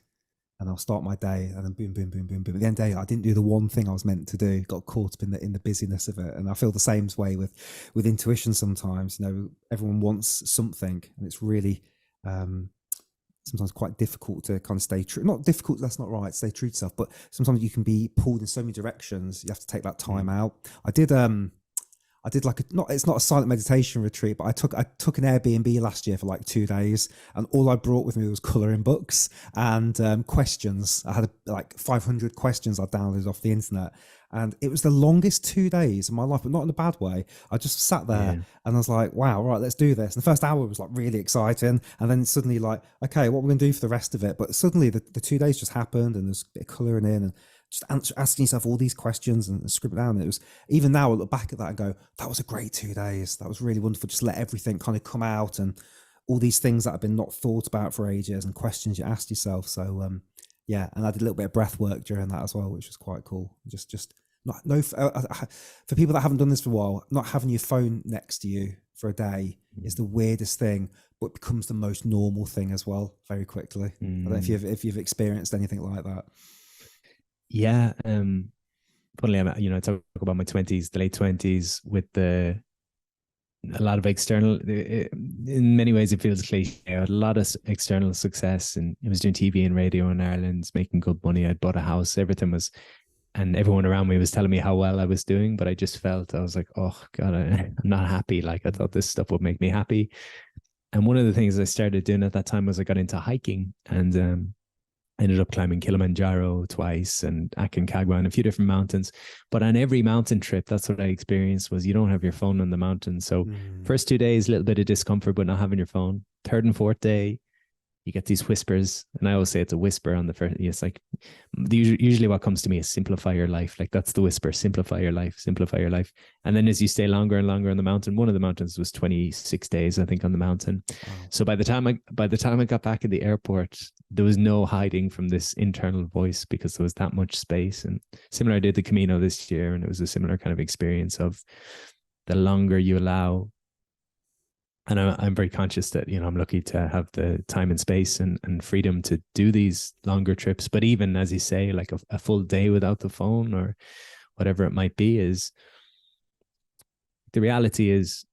and I'll start my day, and then boom, boom, boom, boom, boom. At the end of the day, I didn't do the one thing I was meant to do. Got caught up in the busyness of it, and I feel the same way with intuition. Sometimes, you know, everyone wants something, and it's really sometimes quite difficult to kind of stay true. Not difficult, that's not right. Stay true to yourself, but sometimes you can be pulled in so many directions. You have to take that time out. I did like it's not a silent meditation retreat, but I took an Airbnb last year for like 2 days, and all I brought with me was colouring books and questions. I had like 500 questions I downloaded off the internet, and it was the longest 2 days of my life, but not in a bad way. I just sat there and I was like, wow, right, let's do this. And the first hour was like really exciting, and then suddenly like, okay, what we're going to do for the rest of it? But suddenly the 2 days just happened, and there's a bit of colouring in and just asking yourself all these questions and scribble down. It was, even now I look back at that and go, that was a great 2 days. That was really wonderful. Just let everything kind of come out, and all these things that have been not thought about for ages, and questions you asked yourself. So yeah, and I did a little bit of breath work during that as well, which was quite cool. Just for people that haven't done this for a while, not having your phone next to you for a day is the weirdest thing, but it becomes the most normal thing as well very quickly. I don't know if you've experienced anything like that. Yeah. Funnily, I talk about my 20s, the late 20s, with a lot of external, in many ways it feels cliche. I had a lot of external success, and I was doing TV and radio in Ireland, making good money. I'd bought a house, everything was, and everyone around me was telling me how well I was doing, but I just felt, I was like, oh God, I'm not happy. Like, I thought this stuff would make me happy. And one of the things I started doing at that time was I got into hiking, and I ended up climbing Kilimanjaro twice and Aconcagua and a few different mountains. But on every mountain trip, that's what I experienced, was you don't have your phone on the mountain. So first 2 days, a little bit of discomfort, but not having your phone. Third and fourth day, you get these whispers. And I always say it's a whisper on the first. It's like, usually what comes to me is simplify your life. Like, that's the whisper, simplify your life, simplify your life. And then as you stay longer and longer on the mountain, one of the mountains was 26 days, I think, on the mountain. Wow. So by the time I got back at the airport, there was no hiding from this internal voice, because there was that much space. And similar, I did the Camino this year, and it was a similar kind of experience of the longer you allow. And I'm very conscious that, I'm lucky to have the time and space and freedom to do these longer trips. But even, as you say, like a full day without the phone or whatever it might be, is the reality is,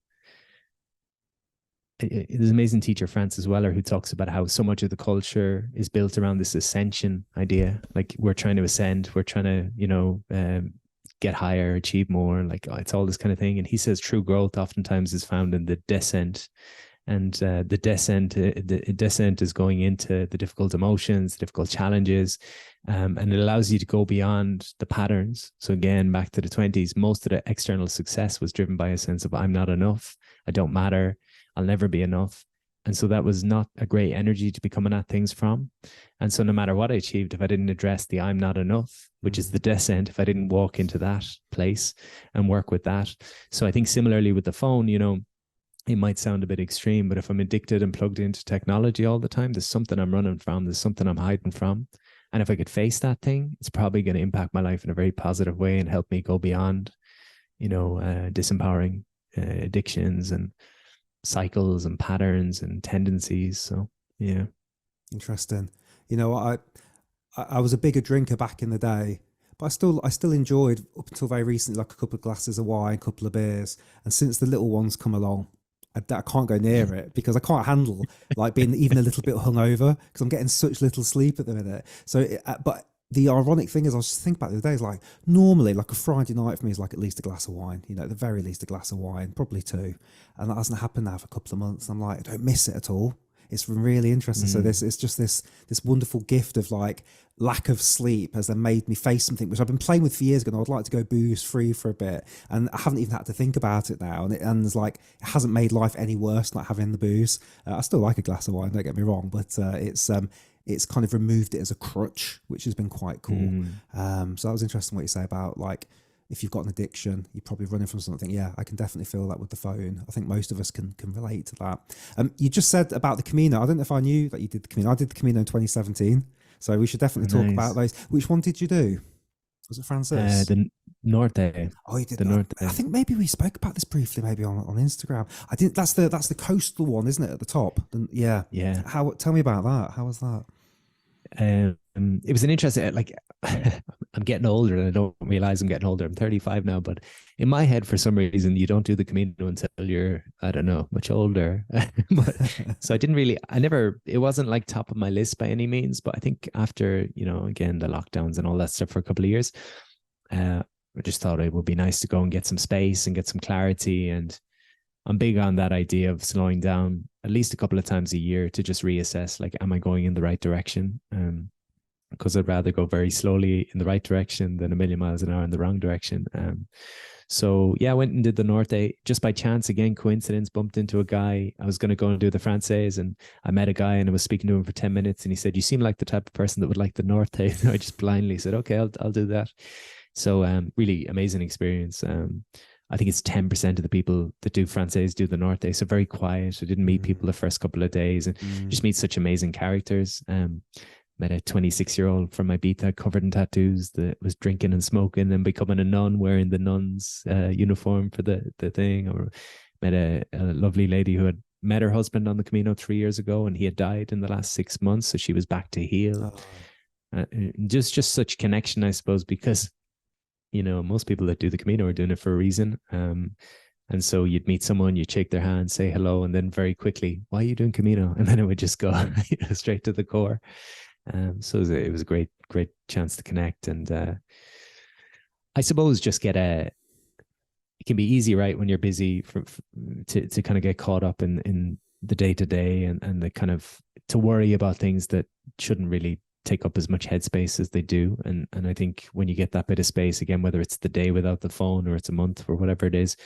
there's an amazing teacher, Francis Weller, who talks about how so much of the culture is built around this ascension idea. Like, we're trying to ascend, we're trying to, get higher, achieve more, like, it's all this kind of thing. And he says true growth oftentimes is found in the descent, and the descent is going into the difficult emotions, the difficult challenges, and it allows you to go beyond the patterns. So again, back to the 20s, most of the external success was driven by a sense of, I'm not enough, I don't matter, I'll never be enough. And so that was not a great energy to be coming at things from. And so no matter what I achieved, if I didn't address the I'm not enough, which is the descent, if I didn't walk into that place and work with that. So I think similarly with the phone, you know, it might sound a bit extreme, but if I'm addicted and plugged into technology all the time, there's something I'm running from, there's something I'm hiding from. And if I could face that thing, it's probably going to impact my life in a very positive way and help me go beyond, you know, disempowering addictions and cycles and patterns and tendencies. So, yeah. Interesting. You know, I was a bigger drinker back in the day, but I still enjoyed up until very recently, like a couple of glasses of wine, a couple of beers. And since the little ones come along, I can't go near it because I can't handle like being even a little bit hungover because I'm getting such little sleep at the minute. So, but the ironic thing is, I was just thinking about the other day, is like normally like a Friday night for me is like at least a glass of wine, you know, at the very least a glass of wine, probably two. And that hasn't happened now for a couple of months. I'm like, I don't miss it at all. It's really interesting. So it's just this wonderful gift of like lack of sleep has then made me face something which I've been playing with for years ago. And I would like to go booze free for a bit, and I haven't even had to think about it now. And it's like it hasn't made life any worse not having the booze. I still like a glass of wine, don't get me wrong, but it's kind of removed it as a crutch, which has been quite cool. So that was interesting what you say about like, if you've got an addiction, you're probably running from something. Yeah, I can definitely feel that with the phone. I think most of us can relate to that. You just said about the Camino. I don't know if I knew that you did the Camino. I did the Camino in 2017. So we should definitely talk about those. Which one did you do? Was it Francis? The Norte. Oh, you did. The Norte. I think maybe we spoke about this briefly, maybe on Instagram. I didn't. That's the coastal one, isn't it, at the top? Yeah. Yeah. Tell me about that. How was that? It was an interesting, like, I'm getting older and I don't realize I'm getting older. I'm 35 now, but in my head, for some reason, you don't do the Camino until you're, I don't know, much older. But so it wasn't like top of my list by any means, but I think after, you know, again, the lockdowns and all that stuff for a couple of years, I just thought it would be nice to go and get some space and get some clarity. And I'm big on that idea of slowing down at least a couple of times a year to just reassess, like, am I going in the right direction? Because I'd rather go very slowly in the right direction than a million miles an hour in the wrong direction. So yeah, I went and did the Norte just by chance, again, coincidence, bumped into a guy. I was going to go and do the Francaise, and I met a guy and I was speaking to him for 10 minutes and he said, you seem like the type of person that would like the Norte. I just blindly said, okay, I'll do that. So really amazing experience. I think it's 10% of the people that do Francaise do the Norte. So very quiet. I didn't meet people the first couple of days and just meet such amazing characters. Met a 26-year-old from Ibiza covered in tattoos that was drinking and smoking and becoming a nun wearing the nun's uniform for the thing. Or met a lovely lady who had met her husband on the Camino 3 years ago and he had died in the last 6 months. So she was back to heal. Just such connection, I suppose, because, you know, most people that do the Camino are doing it for a reason. And so you'd meet someone, you'd shake their hand, say hello, and then very quickly, why are you doing Camino? And then it would just go straight to the core. So it was a great chance to connect. And I suppose just it can be easy, right, when you're busy to kind of get caught up in the day to day and the kind of to worry about things that shouldn't really take up as much headspace as they do. And I think when you get that bit of space, again, whether it's the day without the phone or it's a month or whatever it is,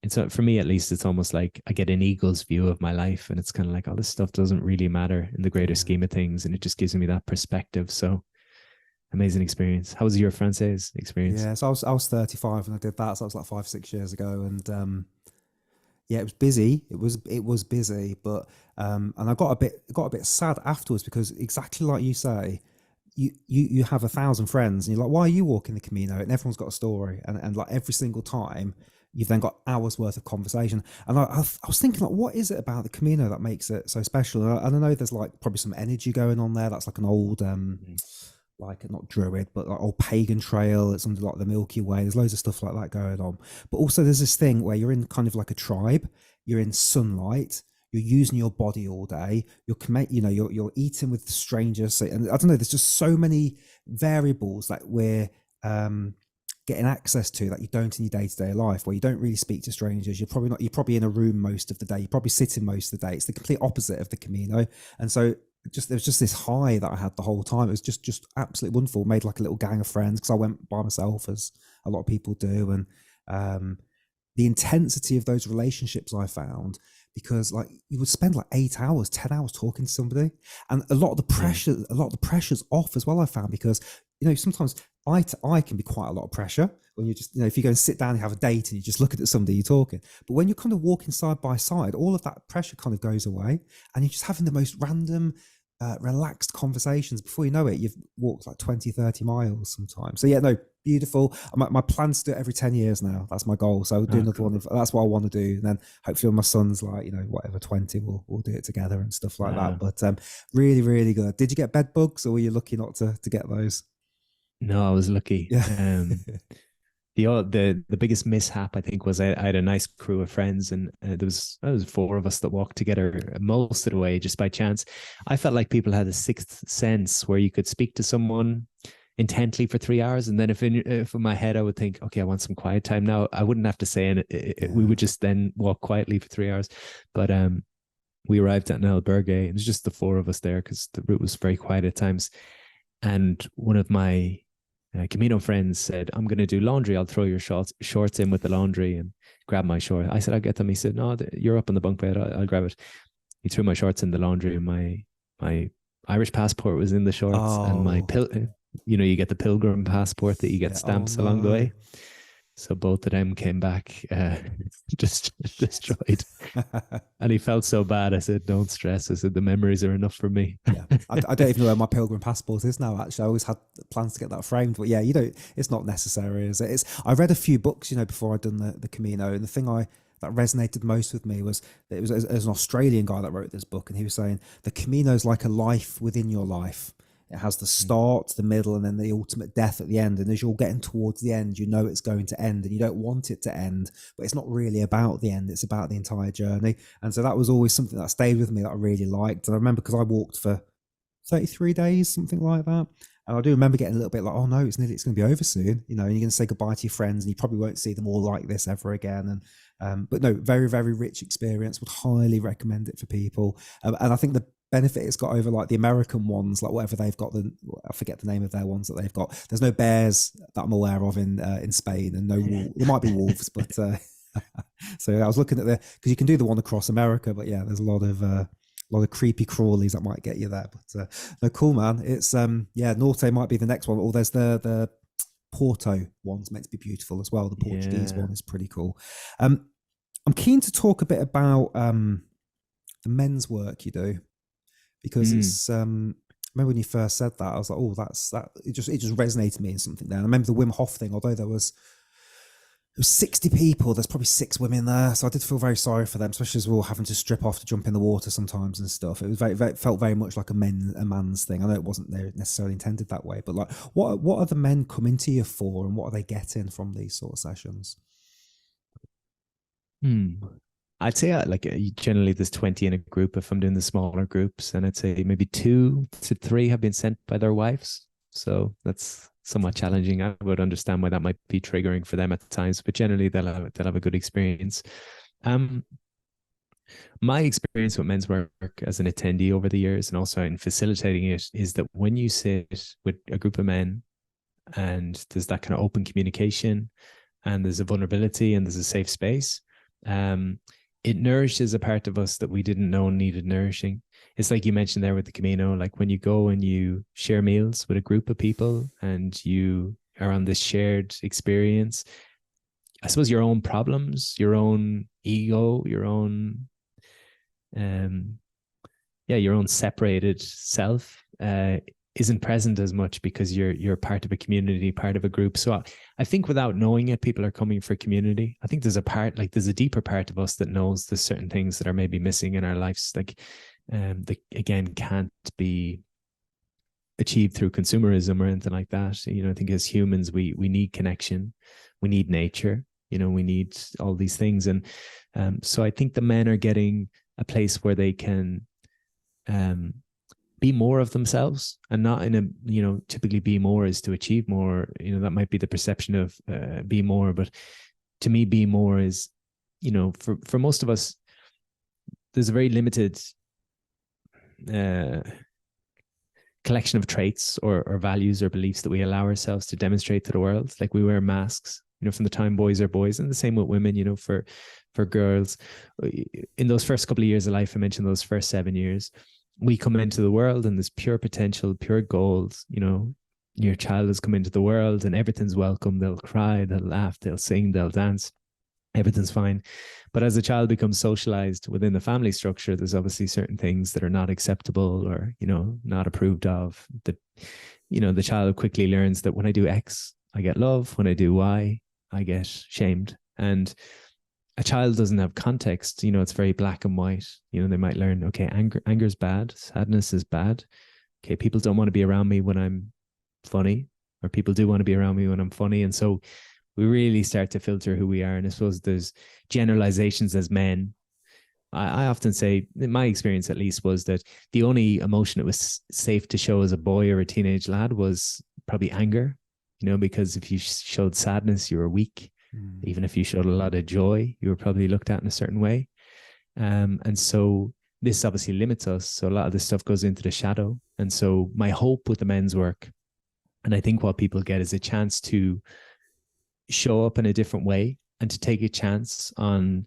it's for me at least, it's almost like I get an eagle's view of my life, and it's kind of like, all this stuff doesn't really matter in the greater scheme of things, and it just gives me that perspective. So amazing experience. How was your Francaise experience? Yeah, so I was 35 when I did that, so that was like 5-6 years ago, and yeah, it was busy. It was busy, but and I got a bit sad afterwards because exactly like you say, you have 1,000 friends and you're like, why are you walking the Camino? And everyone's got a story, and like every single time you've then got hours worth of conversation. And I was thinking, like, what is it about the Camino that makes it so special? And I know there's like probably some energy going on there. That's like an old like not druid, but like old pagan trail. It's something like the Milky Way. There's loads of stuff like that going on. But also there's this thing where you're in kind of like a tribe. You're in sunlight. You're using your body all day. You're eating with strangers. So, and I don't know. There's just so many variables that we're getting access to that you don't in your day-to-day life, where you don't really speak to strangers. You're probably in a room most of the day. You're probably sitting most of the day. It's the complete opposite of the Camino. And so there was just this high that I had the whole time. It was just absolutely wonderful. Made like a little gang of friends because I went by myself, as a lot of people do. And the intensity of those relationships I found because like you would spend like 8 hours, 10 hours talking to somebody, and a lot of the pressure's off as well, I found, because sometimes I can be quite a lot of pressure when you just, if you go and sit down and have a date and you just look at somebody you're talking. But when you're kind of walking side by side, all of that pressure kind of goes away, and you're just having the most random, relaxed conversations. Before you know it, you've walked like 20, 30 miles sometimes. So yeah, no, beautiful. My plan's to do it every 10 years now. That's my goal. So I'll do another one. That's what I want to do. And then hopefully when my son's like, whatever, 20, we'll do it together and stuff like that. But really, really good. Did you get bed bugs, or were you lucky not to get those? No, I was lucky. Yeah. The biggest mishap, I think, was I had a nice crew of friends, and there was 4 of us that walked together most of the way just by chance. I felt like people had a sixth sense where you could speak to someone intently for 3 hours, and then if in my head I would think, okay, I want some quiet time now, I wouldn't have to say it. We would just then walk quietly for 3 hours. But we arrived at an albergue. It was just the 4 of us there because the route was very quiet at times. And one of my Camino friends said, I'm going to do laundry. I'll throw your shorts in with the laundry, and grab my short. I said, I'll get them. He said, no, you're up on the bunk bed. I'll grab it. He threw my shorts in the laundry, and my Irish passport was in the shorts, and my you get the pilgrim passport that you get stamps along the way. So both of them came back just destroyed. And he felt so bad. I said, don't stress. I said, the memories are enough for me. Yeah. I don't even know where my pilgrim passport is now, actually. I always had plans to get that framed. But yeah, it's not necessary, is it? I read a few books, before I'd done the Camino. And the thing that resonated most with me was that it was an Australian guy that wrote this book. And he was saying, the Camino is like a life within your life. It has the start, the middle, and then the ultimate death at the end. And as you're getting towards the end, it's going to end, and you don't want it to end, but it's not really about the end. It's about the entire journey. And so that was always something that stayed with me that I really liked. And I remember because I walked for 33 days, something like that. And I do remember getting a little bit like, oh no, it's going to be over soon, and you're going to say goodbye to your friends, and you probably won't see them all like this ever again. And but no, very, very rich experience. Would highly recommend it for people. And I think the benefit it's got over like the American ones, like whatever they've got, I forget the name of their ones that they've got. There's no bears that I'm aware of in Spain, and there might be wolves, but so I was looking at because you can do the one across America, but yeah, there's a lot of creepy crawlies that might get you there. But no, cool, man. It's Norte might be the next one, or there's the Porto one's meant to be beautiful as well. The Portuguese one is pretty cool. I'm keen to talk a bit about the men's work you do, because it's remember when you first said that, I was like, oh, that's that. It just resonated me in something there. And I remember the Wim Hof thing, although there was 60 people, there's probably 6 women there, so I did feel very sorry for them, especially as we were all having to strip off to jump in the water sometimes and stuff. It was felt very much like a man's thing. I know it wasn't necessarily intended that way, but like, what are the men coming to you for, and what are they getting from these sort of sessions? I'd say generally there's 20 in a group if I'm doing the smaller groups, and I'd say maybe 2 to 3 have been sent by their wives. So that's somewhat challenging. I would understand why that might be triggering for them at times, but generally they'll have a good experience. My experience with men's work as an attendee over the years, and also in facilitating it, is that when you sit with a group of men and there's that kind of open communication, and there's a vulnerability, and there's a safe space, it nourishes a part of us that we didn't know needed nourishing. It's like you mentioned there with the Camino, like when you go and you share meals with a group of people and you are on this shared experience, I suppose your own problems, your own ego, your own your own separated self isn't present as much, because you're part of a community, part of a group. So I think without knowing it, people are coming for community. I think there's a deeper part of us that knows there's certain things that are maybe missing in our lives, that again can't be achieved through consumerism or anything like that. I think as humans, we need connection, we need nature, we need all these things. And so I think the men are getting a place where they can be more of themselves, and not in a, typically be more is to achieve more. That might be the perception of be more, but to me, be more is, for most of us, there's a very limited collection of traits or values or beliefs that we allow ourselves to demonstrate to the world. Like we wear masks, from the time boys are boys, and the same with women, for girls. In those first couple of years of life, I mentioned those first 7 years, we come into the world and there's pure potential, pure gold. Your child has come into the world and everything's welcome. They'll cry, they'll laugh, they'll sing, they'll dance. Everything's fine. But as a child becomes socialized within the family structure, there's obviously certain things that are not acceptable or, not approved of. The child quickly learns that when I do X, I get love. When I do Y, I get shamed. And a child doesn't have context. It's very black and white. They might learn, okay, anger is bad. Sadness is bad. Okay, people don't want to be around me when I'm funny, or people do want to be around me when I'm funny. And so we really start to filter who we are. And I suppose there's generalizations as men. I often say, in my experience at least, was that the only emotion it was safe to show as a boy or a teenage lad was probably anger, because if you showed sadness, you were weak. Even if you showed a lot of joy, you were probably looked at in a certain way. And so this obviously limits us. So a lot of this stuff goes into the shadow. And so my hope with the men's work, and I think what people get, is a chance to show up in a different way and to take a chance on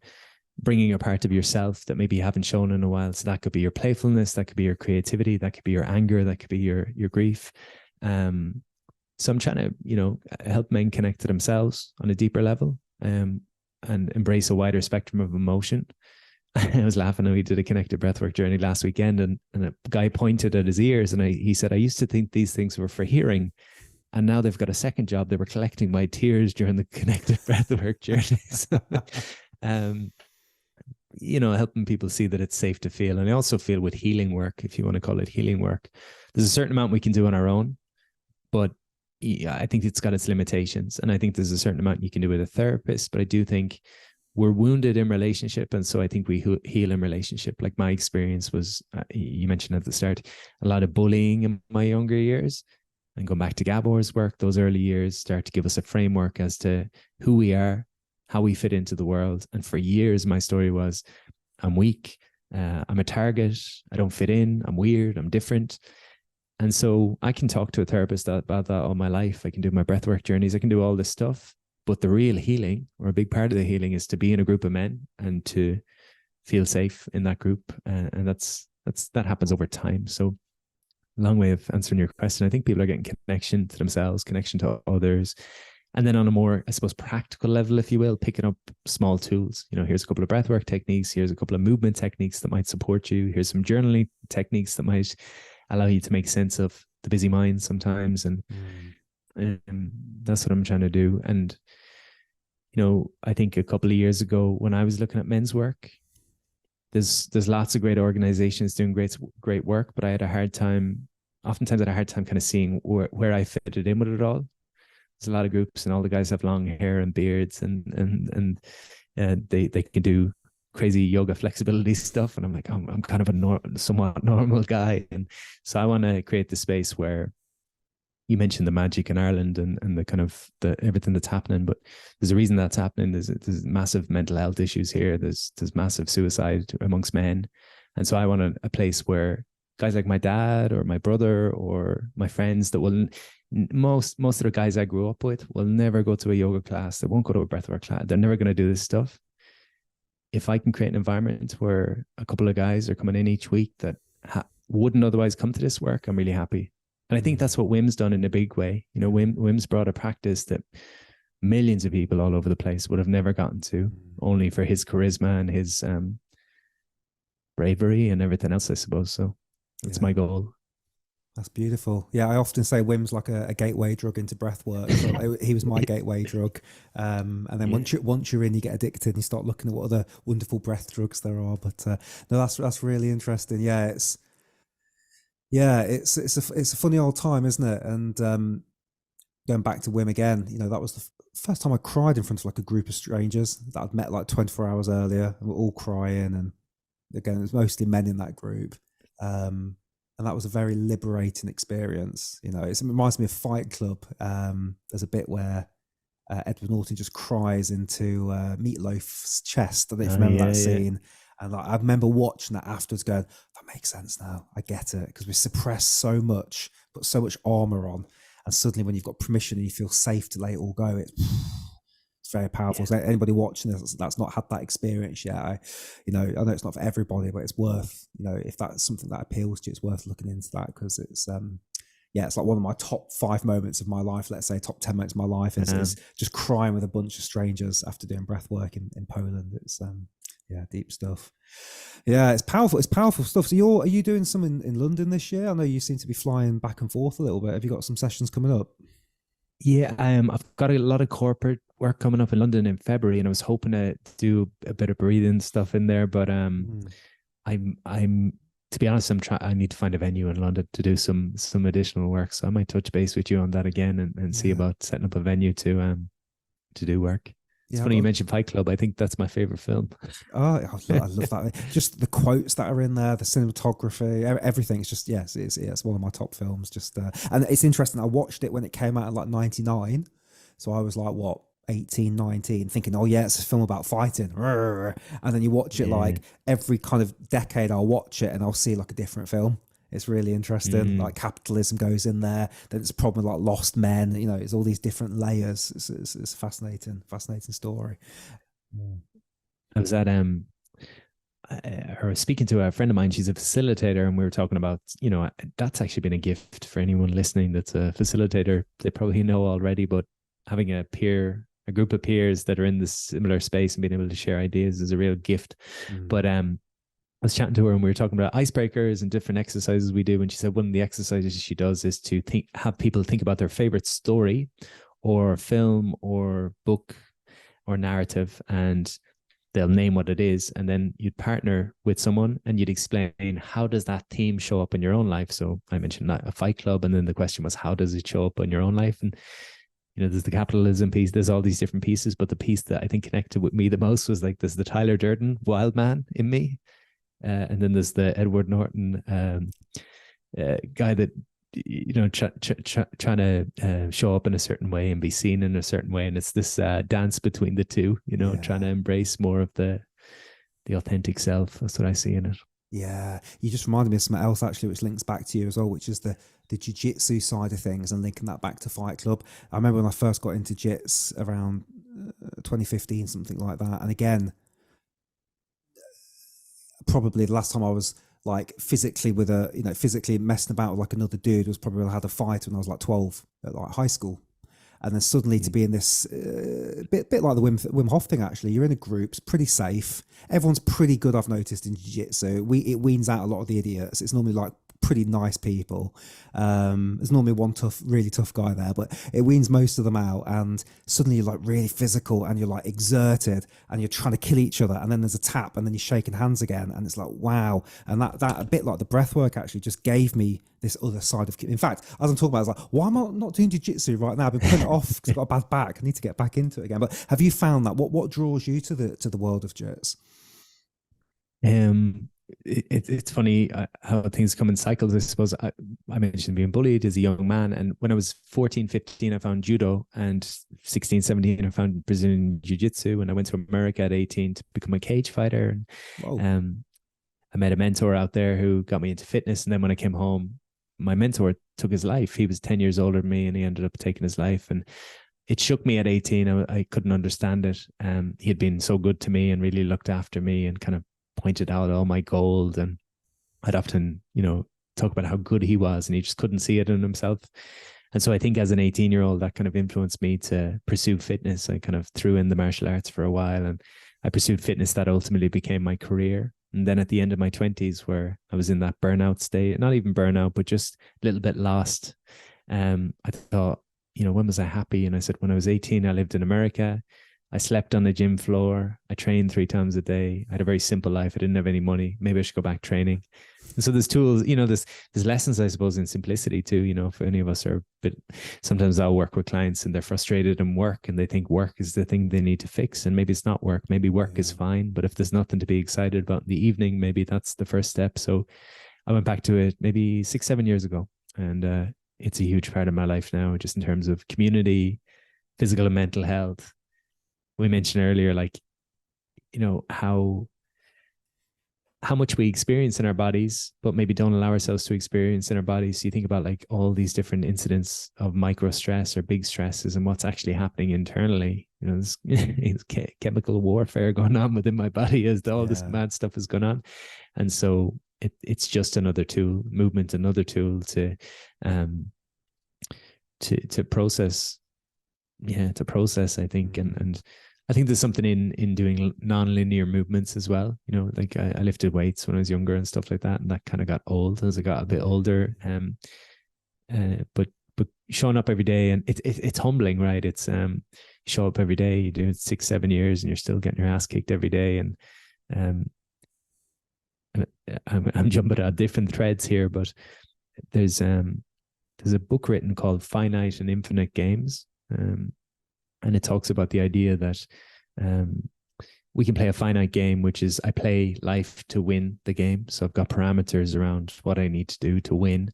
bringing a part of yourself that maybe you haven't shown in a while. So that could be your playfulness, that could be your creativity, that could be your anger, that could be your grief. So I'm trying to, help men connect to themselves on a deeper level, and embrace a wider spectrum of emotion. I was laughing when we did a connected breathwork journey last weekend, and a guy pointed at his ears, and he said, I used to think these things were for hearing, and now they've got a second job. They were collecting my tears during the connected breathwork journeys. Helping people see that it's safe to feel. And I also feel with healing work, if you want to call it healing work, there's a certain amount we can do on our own, but I think it's got its limitations. And I think there's a certain amount you can do with a therapist, but I do think we're wounded in relationship. And so I think we heal in relationship. Like my experience was, you mentioned at the start, a lot of bullying in my younger years. And going back to Gabor's work, those early years start to give us a framework as to who we are, how we fit into the world. And for years, my story was, I'm weak, I'm a target, I don't fit in, I'm weird, I'm different. And so I can talk to a therapist about that all my life. I can do my breathwork journeys, I can do all this stuff. But the real healing, or a big part of the healing, is to be in a group of men and to feel safe in that group. And that happens over time. So long way of answering your question. I think people are getting connection to themselves, connection to others. And then on a more, I suppose, practical level, if you will, picking up small tools. Here's a couple of breathwork techniques. Here's a couple of movement techniques that might support you. Here's some journaling techniques that might allow you to make sense of the busy mind sometimes. And that's what I'm trying to do. And, I think a couple of years ago when I was looking at men's work, there's lots of great organizations doing great work, but oftentimes I had a hard time kind of seeing where I fitted in with it all. There's a lot of groups and all the guys have long hair and beards and they can do crazy yoga flexibility stuff. And I'm like, I'm kind of a somewhat normal guy. And so I want to create the space where you mentioned the magic in Ireland and the kind of everything that's happening, but there's a reason that's happening. There's massive mental health issues here. There's massive suicide amongst men. And so I want a place where guys like my dad or my brother or my friends that will, most of the guys I grew up with will never go to a yoga class. They won't go to a breathwork class. They're never going to do this stuff. If I can create an environment where a couple of guys are coming in each week that wouldn't otherwise come to this work, I'm really happy. And I think that's what Wim's done in a big way. Wim's brought a practice that millions of people all over the place would have never gotten to, only for his charisma and his bravery and everything else, I suppose. So that's my goal. That's beautiful. Yeah, I often say Wim's like a gateway drug into breath work. So he was my gateway drug. And then once you're in, you get addicted and you start looking at what other wonderful breath drugs there are. But no, that's really interesting. Yeah, it's a funny old time, isn't it? And going back to Wim again, that was the first time I cried in front of like a group of strangers that I'd met like 24 hours earlier, and we're all crying. And again, it was mostly men in that group. And that was a very liberating experience. It reminds me of Fight Club. There's a bit where Edward Norton just cries into Meatloaf's chest. I don't know if you remember that scene. And I remember watching that afterwards going, that makes sense now. I get it. Because we suppress so much, put so much armor on. And suddenly when you've got permission and you feel safe to let it all go, very powerful. So anybody watching this that's not had that experience yet, I know it's not for everybody, but it's worth, if that's something that appeals to you, it's worth looking into that, because it's it's like one of my top 5 moments of my life. Let's say top 10 moments of my life is just crying with a bunch of strangers after doing breath work in Poland. It's deep stuff. Yeah, it's powerful. It's powerful stuff. So are you doing some in London this year? I know you seem to be flying back and forth a little bit. Have you got some sessions coming up? Yeah, I've got a lot of corporate work coming up in London in February, and I was hoping to do a bit of breathing stuff in there, but I'm to be honest, I need to find a venue in London to do some additional work. So I might touch base with you on that again and see about setting up a venue to do work. It's funny you mentioned Fight Club. I think that's my favorite film. Oh, I love that. Just the quotes that are in there, the cinematography, everything. It's just, it's one of my top films. Just and it's interesting. I watched it when it came out in like 99. So I was like, what, 18, 19, thinking, oh yeah, it's a film about fighting. And then you watch it like every kind of decade, I'll watch it and I'll see like a different film. It's really interesting. Like capitalism goes in there. Then it's a problem like lost men. It's all these different layers. It's a fascinating story. I was at speaking to a friend of mine. She's a facilitator, and we were talking about, that's actually been a gift for anyone listening that's a facilitator. They probably know already, but having a group of peers that are in this similar space and being able to share ideas is a real gift. But I was chatting to her and we were talking about icebreakers and different exercises we do. And she said one of the exercises she does is to have people think about their favorite story or film or book or narrative, and they'll name what it is. And then you'd partner with someone and you'd explain, how does that theme show up in your own life? So I mentioned a Fight Club. And then the question was, how does it show up in your own life? And there's the capitalism piece, there's all these different pieces, but the piece that I think connected with me the most was like, there's the Tyler Durden wild man in me. And then there's the Edward Norton guy that, trying to show up in a certain way and be seen in a certain way. And it's this dance between the two, trying to embrace more of the authentic self. That's what I see in it. Yeah. You just reminded me of something else actually, which links back to you as well, which is the jiu-jitsu side of things and linking that back to Fight Club. I remember when I first got into jits around 2015, something like that. And again, probably the last time I was like physically messing about with like another dude was probably when I had a fight when I was like 12 at like high school. And then suddenly to be in this bit like the Wim Hof thing, actually, you're in a group, it's pretty safe. Everyone's pretty good, I've noticed, in jiu-jitsu. It weans out a lot of the idiots. It's normally like pretty nice people. There's normally one really tough guy there, but it weans most of them out. And suddenly you're like really physical and you're like exerted and you're trying to kill each other. And then there's a tap and then you're shaking hands again. And it's like, wow. And that a bit like the breath work actually just gave me this other side of, in fact, as I'm talking about, I was like, why am I not doing jiu-jitsu right now? I've been putting it off because I've got a bad back. I need to get back into it again. But have you found that? What draws you to the world of jits? It's funny how things come in cycles. I suppose I mentioned being bullied as a young man, and when I was 14, 15, I found judo, and 16, 17, I found Brazilian jiu-jitsu, and I went to America at 18 to become a cage fighter. And I met a mentor out there who got me into fitness, and then when I came home, my mentor took his life. He was 10 years older than me, and he ended up taking his life, and it shook me at 18. I couldn't understand it. He had been so good to me and really looked after me and kind of pointed out all my gold, and I'd often, talk about how good he was, and he just couldn't see it in himself. And so I think as an 18-year-old, that kind of influenced me to pursue fitness. I kind of threw in the martial arts for a while, and I pursued fitness that ultimately became my career. And then at the end of my 20s, where I was in that burnout state, not even burnout, but just a little bit lost, I thought, when was I happy? And I said, when I was 18, I lived in America. I slept on the gym floor. I trained 3 times a day. I had a very simple life. I didn't have any money. Maybe I should go back training. And so there's tools, there's lessons, I suppose, in simplicity too. If any of us are, but sometimes I'll work with clients and they're frustrated in work and they think work is the thing they need to fix. And maybe it's not work. Maybe work is fine. But if there's nothing to be excited about in the evening, maybe that's the first step. So I went back to it maybe 6, 7 years ago. And it's a huge part of my life now, just in terms of community, physical and mental health. We mentioned earlier, like, how much we experience in our bodies, but maybe don't allow ourselves to experience in our bodies. So you think about like all these different incidents of micro stress or big stresses and what's actually happening internally. there's chemical warfare going on within my body as all this mad stuff is going on. And so it's just another tool, movement, another tool to process, I think. And I think there's something in doing non-linear movements as well. Like I lifted weights when I was younger and stuff like that, and that kind of got old as I got a bit older. But showing up every day, and it's humbling, right? It's you show up every day, you do it 6-7 years, and you're still getting your ass kicked every day. And I'm jumping on different threads here, but there's a book written called Finite and Infinite Games. And it talks about the idea that we can play a finite game, which is I play life to win the game. So I've got parameters around what I need to do to win.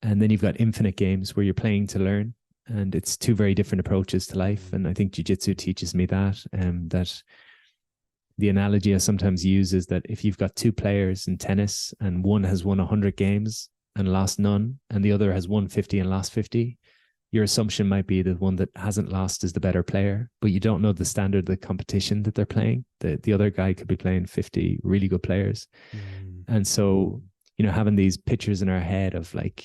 And then you've got infinite games where you're playing to learn. And it's two very different approaches to life. And I think jiu-jitsu teaches me that the analogy I sometimes use is that if you've got two players in tennis and one has won 100 games and lost none, and the other has won 50 and lost 50, your assumption might be that one that hasn't lost is the better player, but you don't know the standard of the competition that they're playing. The other guy could be playing 50 really good players. And so, having these pictures in our head of like,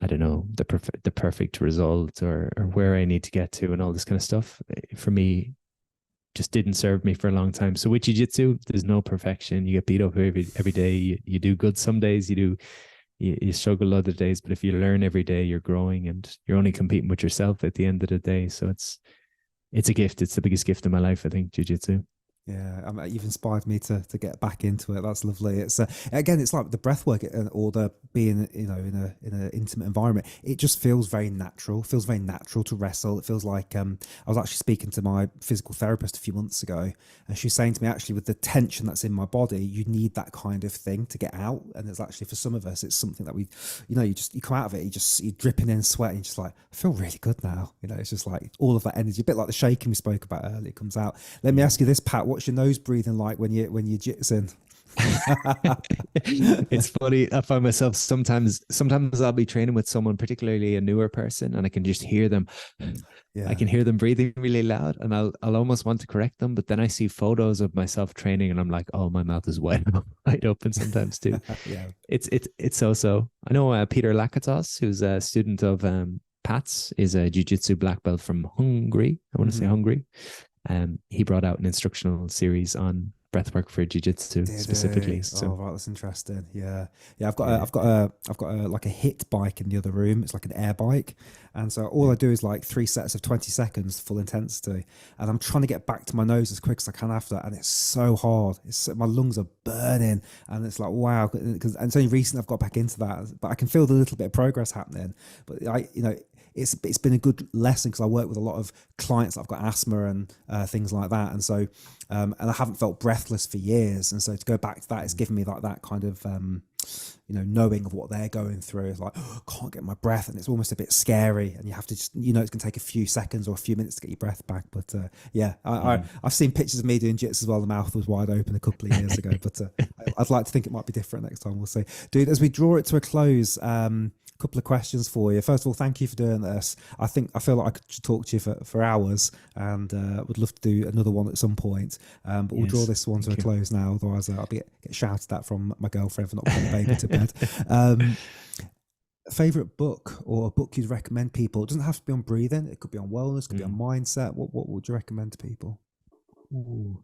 I don't know, the perfect result or where I need to get to and all this kind of stuff, for me, just didn't serve me for a long time. So with jiu-jitsu, there's no perfection. You get beat up every day. You do good some days, you struggle other days, but if you learn every day, you're growing, and you're only competing with yourself at the end of the day. So it's a gift. It's the biggest gift in my life, I think, jiu-jitsu. Yeah, you've inspired me to get back into it. That's lovely. It's again, it's like the breath work or the being, in an intimate environment. It just feels very natural. It feels very natural to wrestle. It feels like I was actually speaking to my physical therapist a few months ago, and she was saying to me, actually, with the tension that's in my body, you need that kind of thing to get out. And it's actually, for some of us, it's something that you come out of it, you're dripping in sweat, and you're just like, I feel really good now. It's just like all of that energy, a bit like the shaking we spoke about earlier, comes out. Let me ask you this, Pat. What's your nose breathing like when you're jitsing? It's funny. I find myself sometimes I'll be training with someone, particularly a newer person, and I can just hear them. I can hear them breathing really loud, and I'll almost want to correct them, but then I see photos of myself training, and I'm like, oh, my mouth is wide open sometimes too. It's so. I know Peter Lakatos, who's a student of Pat's, is a jiu-jitsu black belt from Hungary. I want to say Hungary. He brought out an instructional series on breathwork for jiu-jitsu specifically. So. Oh, right, that's interesting. Yeah. I've got a like a HIIT bike in the other room. It's like an air bike, and so all I do is like 3 sets of 20 seconds, full intensity, and I'm trying to get back to my nose as quick as I can after, and it's so hard. My lungs are burning, and it's like wow. Because it's only recently I've got back into that, but I can feel the little bit of progress happening. But it's been a good lesson because I work with a lot of clients that I've got asthma and things like that, and so and I haven't felt breathless for years, and so to go back to that, it's given me like that kind of knowing of what they're going through. It's like, oh, I can't get my breath, and it's almost a bit scary, and you have to just it's going to take a few seconds or a few minutes to get your breath back. But I've seen pictures of me doing jits as well. The mouth was wide open a couple of years ago, but I'd like to think it might be different next time. We'll see. Dude, as we draw it to a close, couple of questions for you. First of all, thank you for doing this. I feel like I could talk to you for hours, and would love to do another one at some point. But we'll draw this one to a close now. Otherwise, I'll get shouted at from my girlfriend for not putting the baby to bed. Favorite book or a book you'd recommend people? It doesn't have to be on breathing. It could be on wellness. It could be on mindset. What would you recommend to people? Ooh.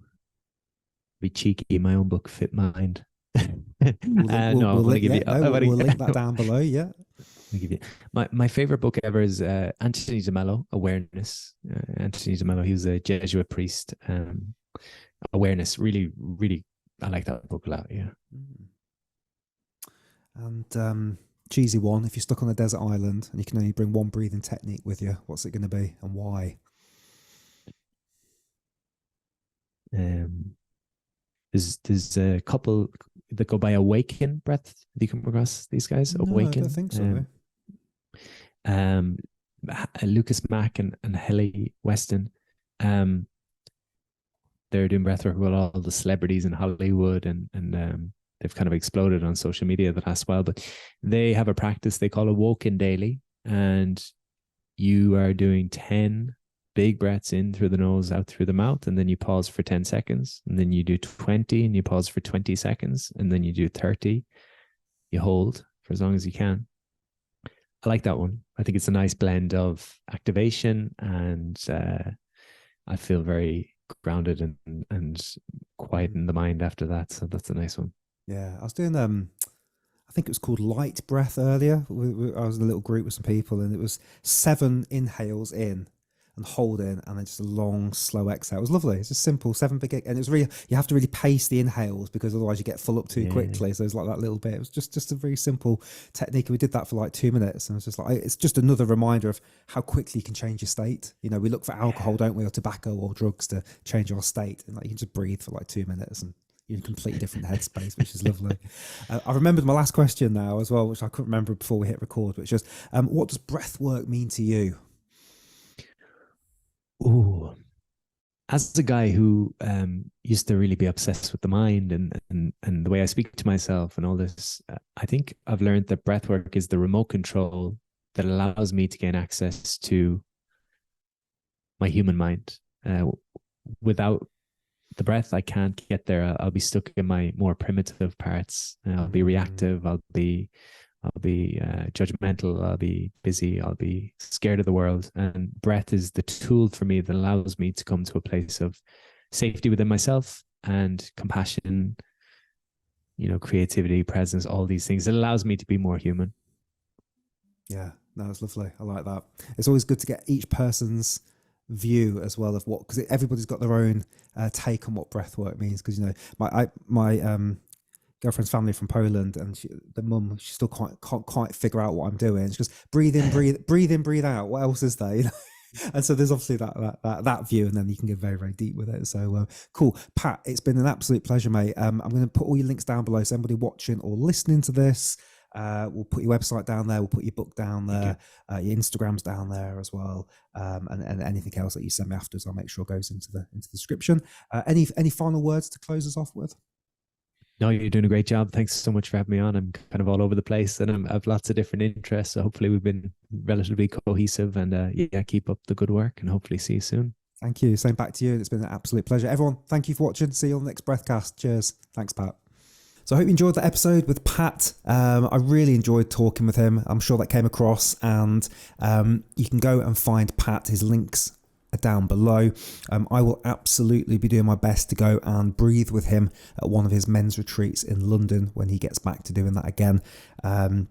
Be cheeky. My own book, Fit Mind. We'll link that down below. Yeah. I'll give you my favorite book ever is Anthony de Mello, Awareness. Anthony de Mello, he was a Jesuit priest. Awareness, really, really, I like that book a lot. Yeah. And cheesy one, if you're stuck on a desert island and you can only bring one breathing technique with you, what's it going to be and why? There's a couple that go by Awaken breath. Have you come across these guys? No, Awaken. I don't think so. Lucas Mack and Helly Weston. They're doing breathwork with all the celebrities in Hollywood, and they've kind of exploded on social media the last while. But they have a practice they call Awoken Daily, and you are doing 10 big breaths in through the nose, out through the mouth, and then you pause for 10 seconds, and then you do 20 and you pause for 20 seconds, and then you do 30. You hold for as long as you can. I like that one. I think it's a nice blend of activation, and I feel very grounded and quiet in the mind after that. So that's a nice one. Yeah, I was doing I think it was called light breath earlier. I was in a little group with some people, and it was 7 inhales in and hold in, and then just a long, slow exhale. It was lovely. It's just simple, 7 big, and it was really, you have to really pace the inhales because otherwise you get full up too quickly. So it's like that little bit. It was just a very simple technique. We did that for like 2 minutes, and it's just like, it's just another reminder of how quickly you can change your state. You know, we look for alcohol, don't we, or tobacco or drugs to change our state, and like you can just breathe for like 2 minutes and you're in a completely different headspace, which is lovely. I remembered my last question now as well, which I couldn't remember before we hit record, but it's just, what does breath work mean to you? Ooh, as a guy who used to really be obsessed with the mind and the way I speak to myself and all this, I think I've learned that breathwork is the remote control that allows me to gain access to my human mind. Without the breath, I can't get there. I'll be stuck in my more primitive parts. I'll be reactive. I'll be judgmental. I'll be busy. I'll be scared of the world. And breath is the tool for me that allows me to come to a place of safety within myself and compassion, you know, creativity, presence, all these things. It allows me to be more human. Yeah, no, it's lovely. I like that. It's always good to get each person's view as well of what, because everybody's got their own take on what breath work means. Because, you know, my girlfriend's family from Poland, and the mum, she still can't quite figure out what I'm doing. She goes, breathe in, breathe out. What else is there? You know? And so there's obviously that view, and then you can get very, very deep with it. So cool. Pat, it's been an absolute pleasure, mate. I'm going to put all your links down below. So anybody watching or listening to this, we'll put your website down there. We'll put your book down there. Your Instagram's down there as well. And anything else that you send me afterwards, I'll make sure goes into the description. Any final words to close us off with? No, you're doing a great job. Thanks so much for having me on. I'm kind of all over the place, and I have lots of different interests. So hopefully we've been relatively cohesive, and keep up the good work, and hopefully see you soon. Thank you. Same back to you. It's been an absolute pleasure. Everyone, thank you for watching. See you on the next Breathcast. Cheers. Thanks, Pat. So I hope you enjoyed that episode with Pat. I really enjoyed talking with him. I'm sure that came across, and you can go and find Pat. His links are down below. I will absolutely be doing my best to go and breathe with him at one of his men's retreats in London when he gets back to doing that again. And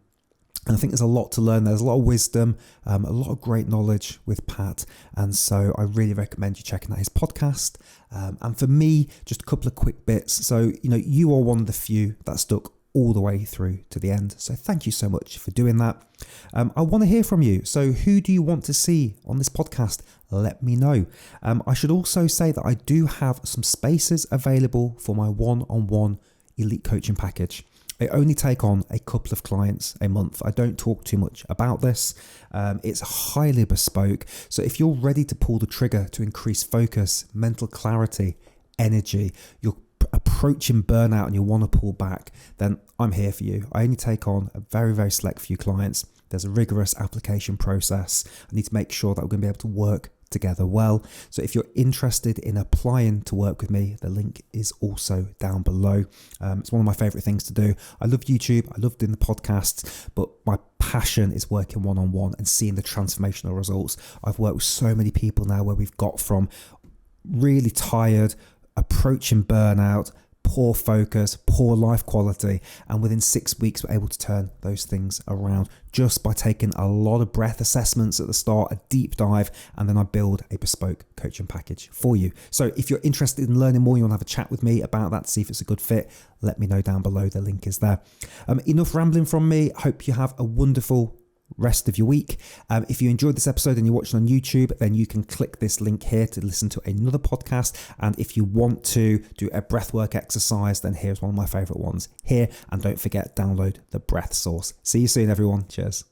I think there's a lot to learn. There's a lot of wisdom, a lot of great knowledge with Pat. And so I really recommend you checking out his podcast. And for me, just a couple of quick bits. So, you know, you are one of the few that stuck all the way through to the end. So thank you so much for doing that. I want to hear from you. So who do you want to see on this podcast? Let me know. I should also say that I do have some spaces available for my one-on-one elite coaching package. I only take on a couple of clients a month. I don't talk too much about this. It's highly bespoke. So if you're ready to pull the trigger to increase focus, mental clarity, energy, you're approaching burnout and you want to pull back, then I'm here for you. I only take on a very, very select few clients. There's a rigorous application process. I need to make sure that we're going to be able to work together well. So if you're interested in applying to work with me, the link is also down below. It's one of my favorite things to do. I love YouTube. I love doing the podcasts, but my passion is working one-on-one and seeing the transformational results. I've worked with so many people now where we've got from really tired, approaching burnout, poor focus, poor life quality, and within 6 weeks we're able to turn those things around just by taking a lot of breath assessments at the start, a deep dive, and then I build a bespoke coaching package for you. So if you're interested in learning more, you want to have a chat with me about that to see if it's a good fit, let me know down below. The link is there. Enough rambling from me. Hope you have a wonderful rest of your week. If you enjoyed this episode and you're watching on YouTube, then you can click this link here to listen to another podcast. And if you want to do a breathwork exercise, then here's one of my favorite ones here. And don't forget, download the breath source. See you soon, everyone. Cheers.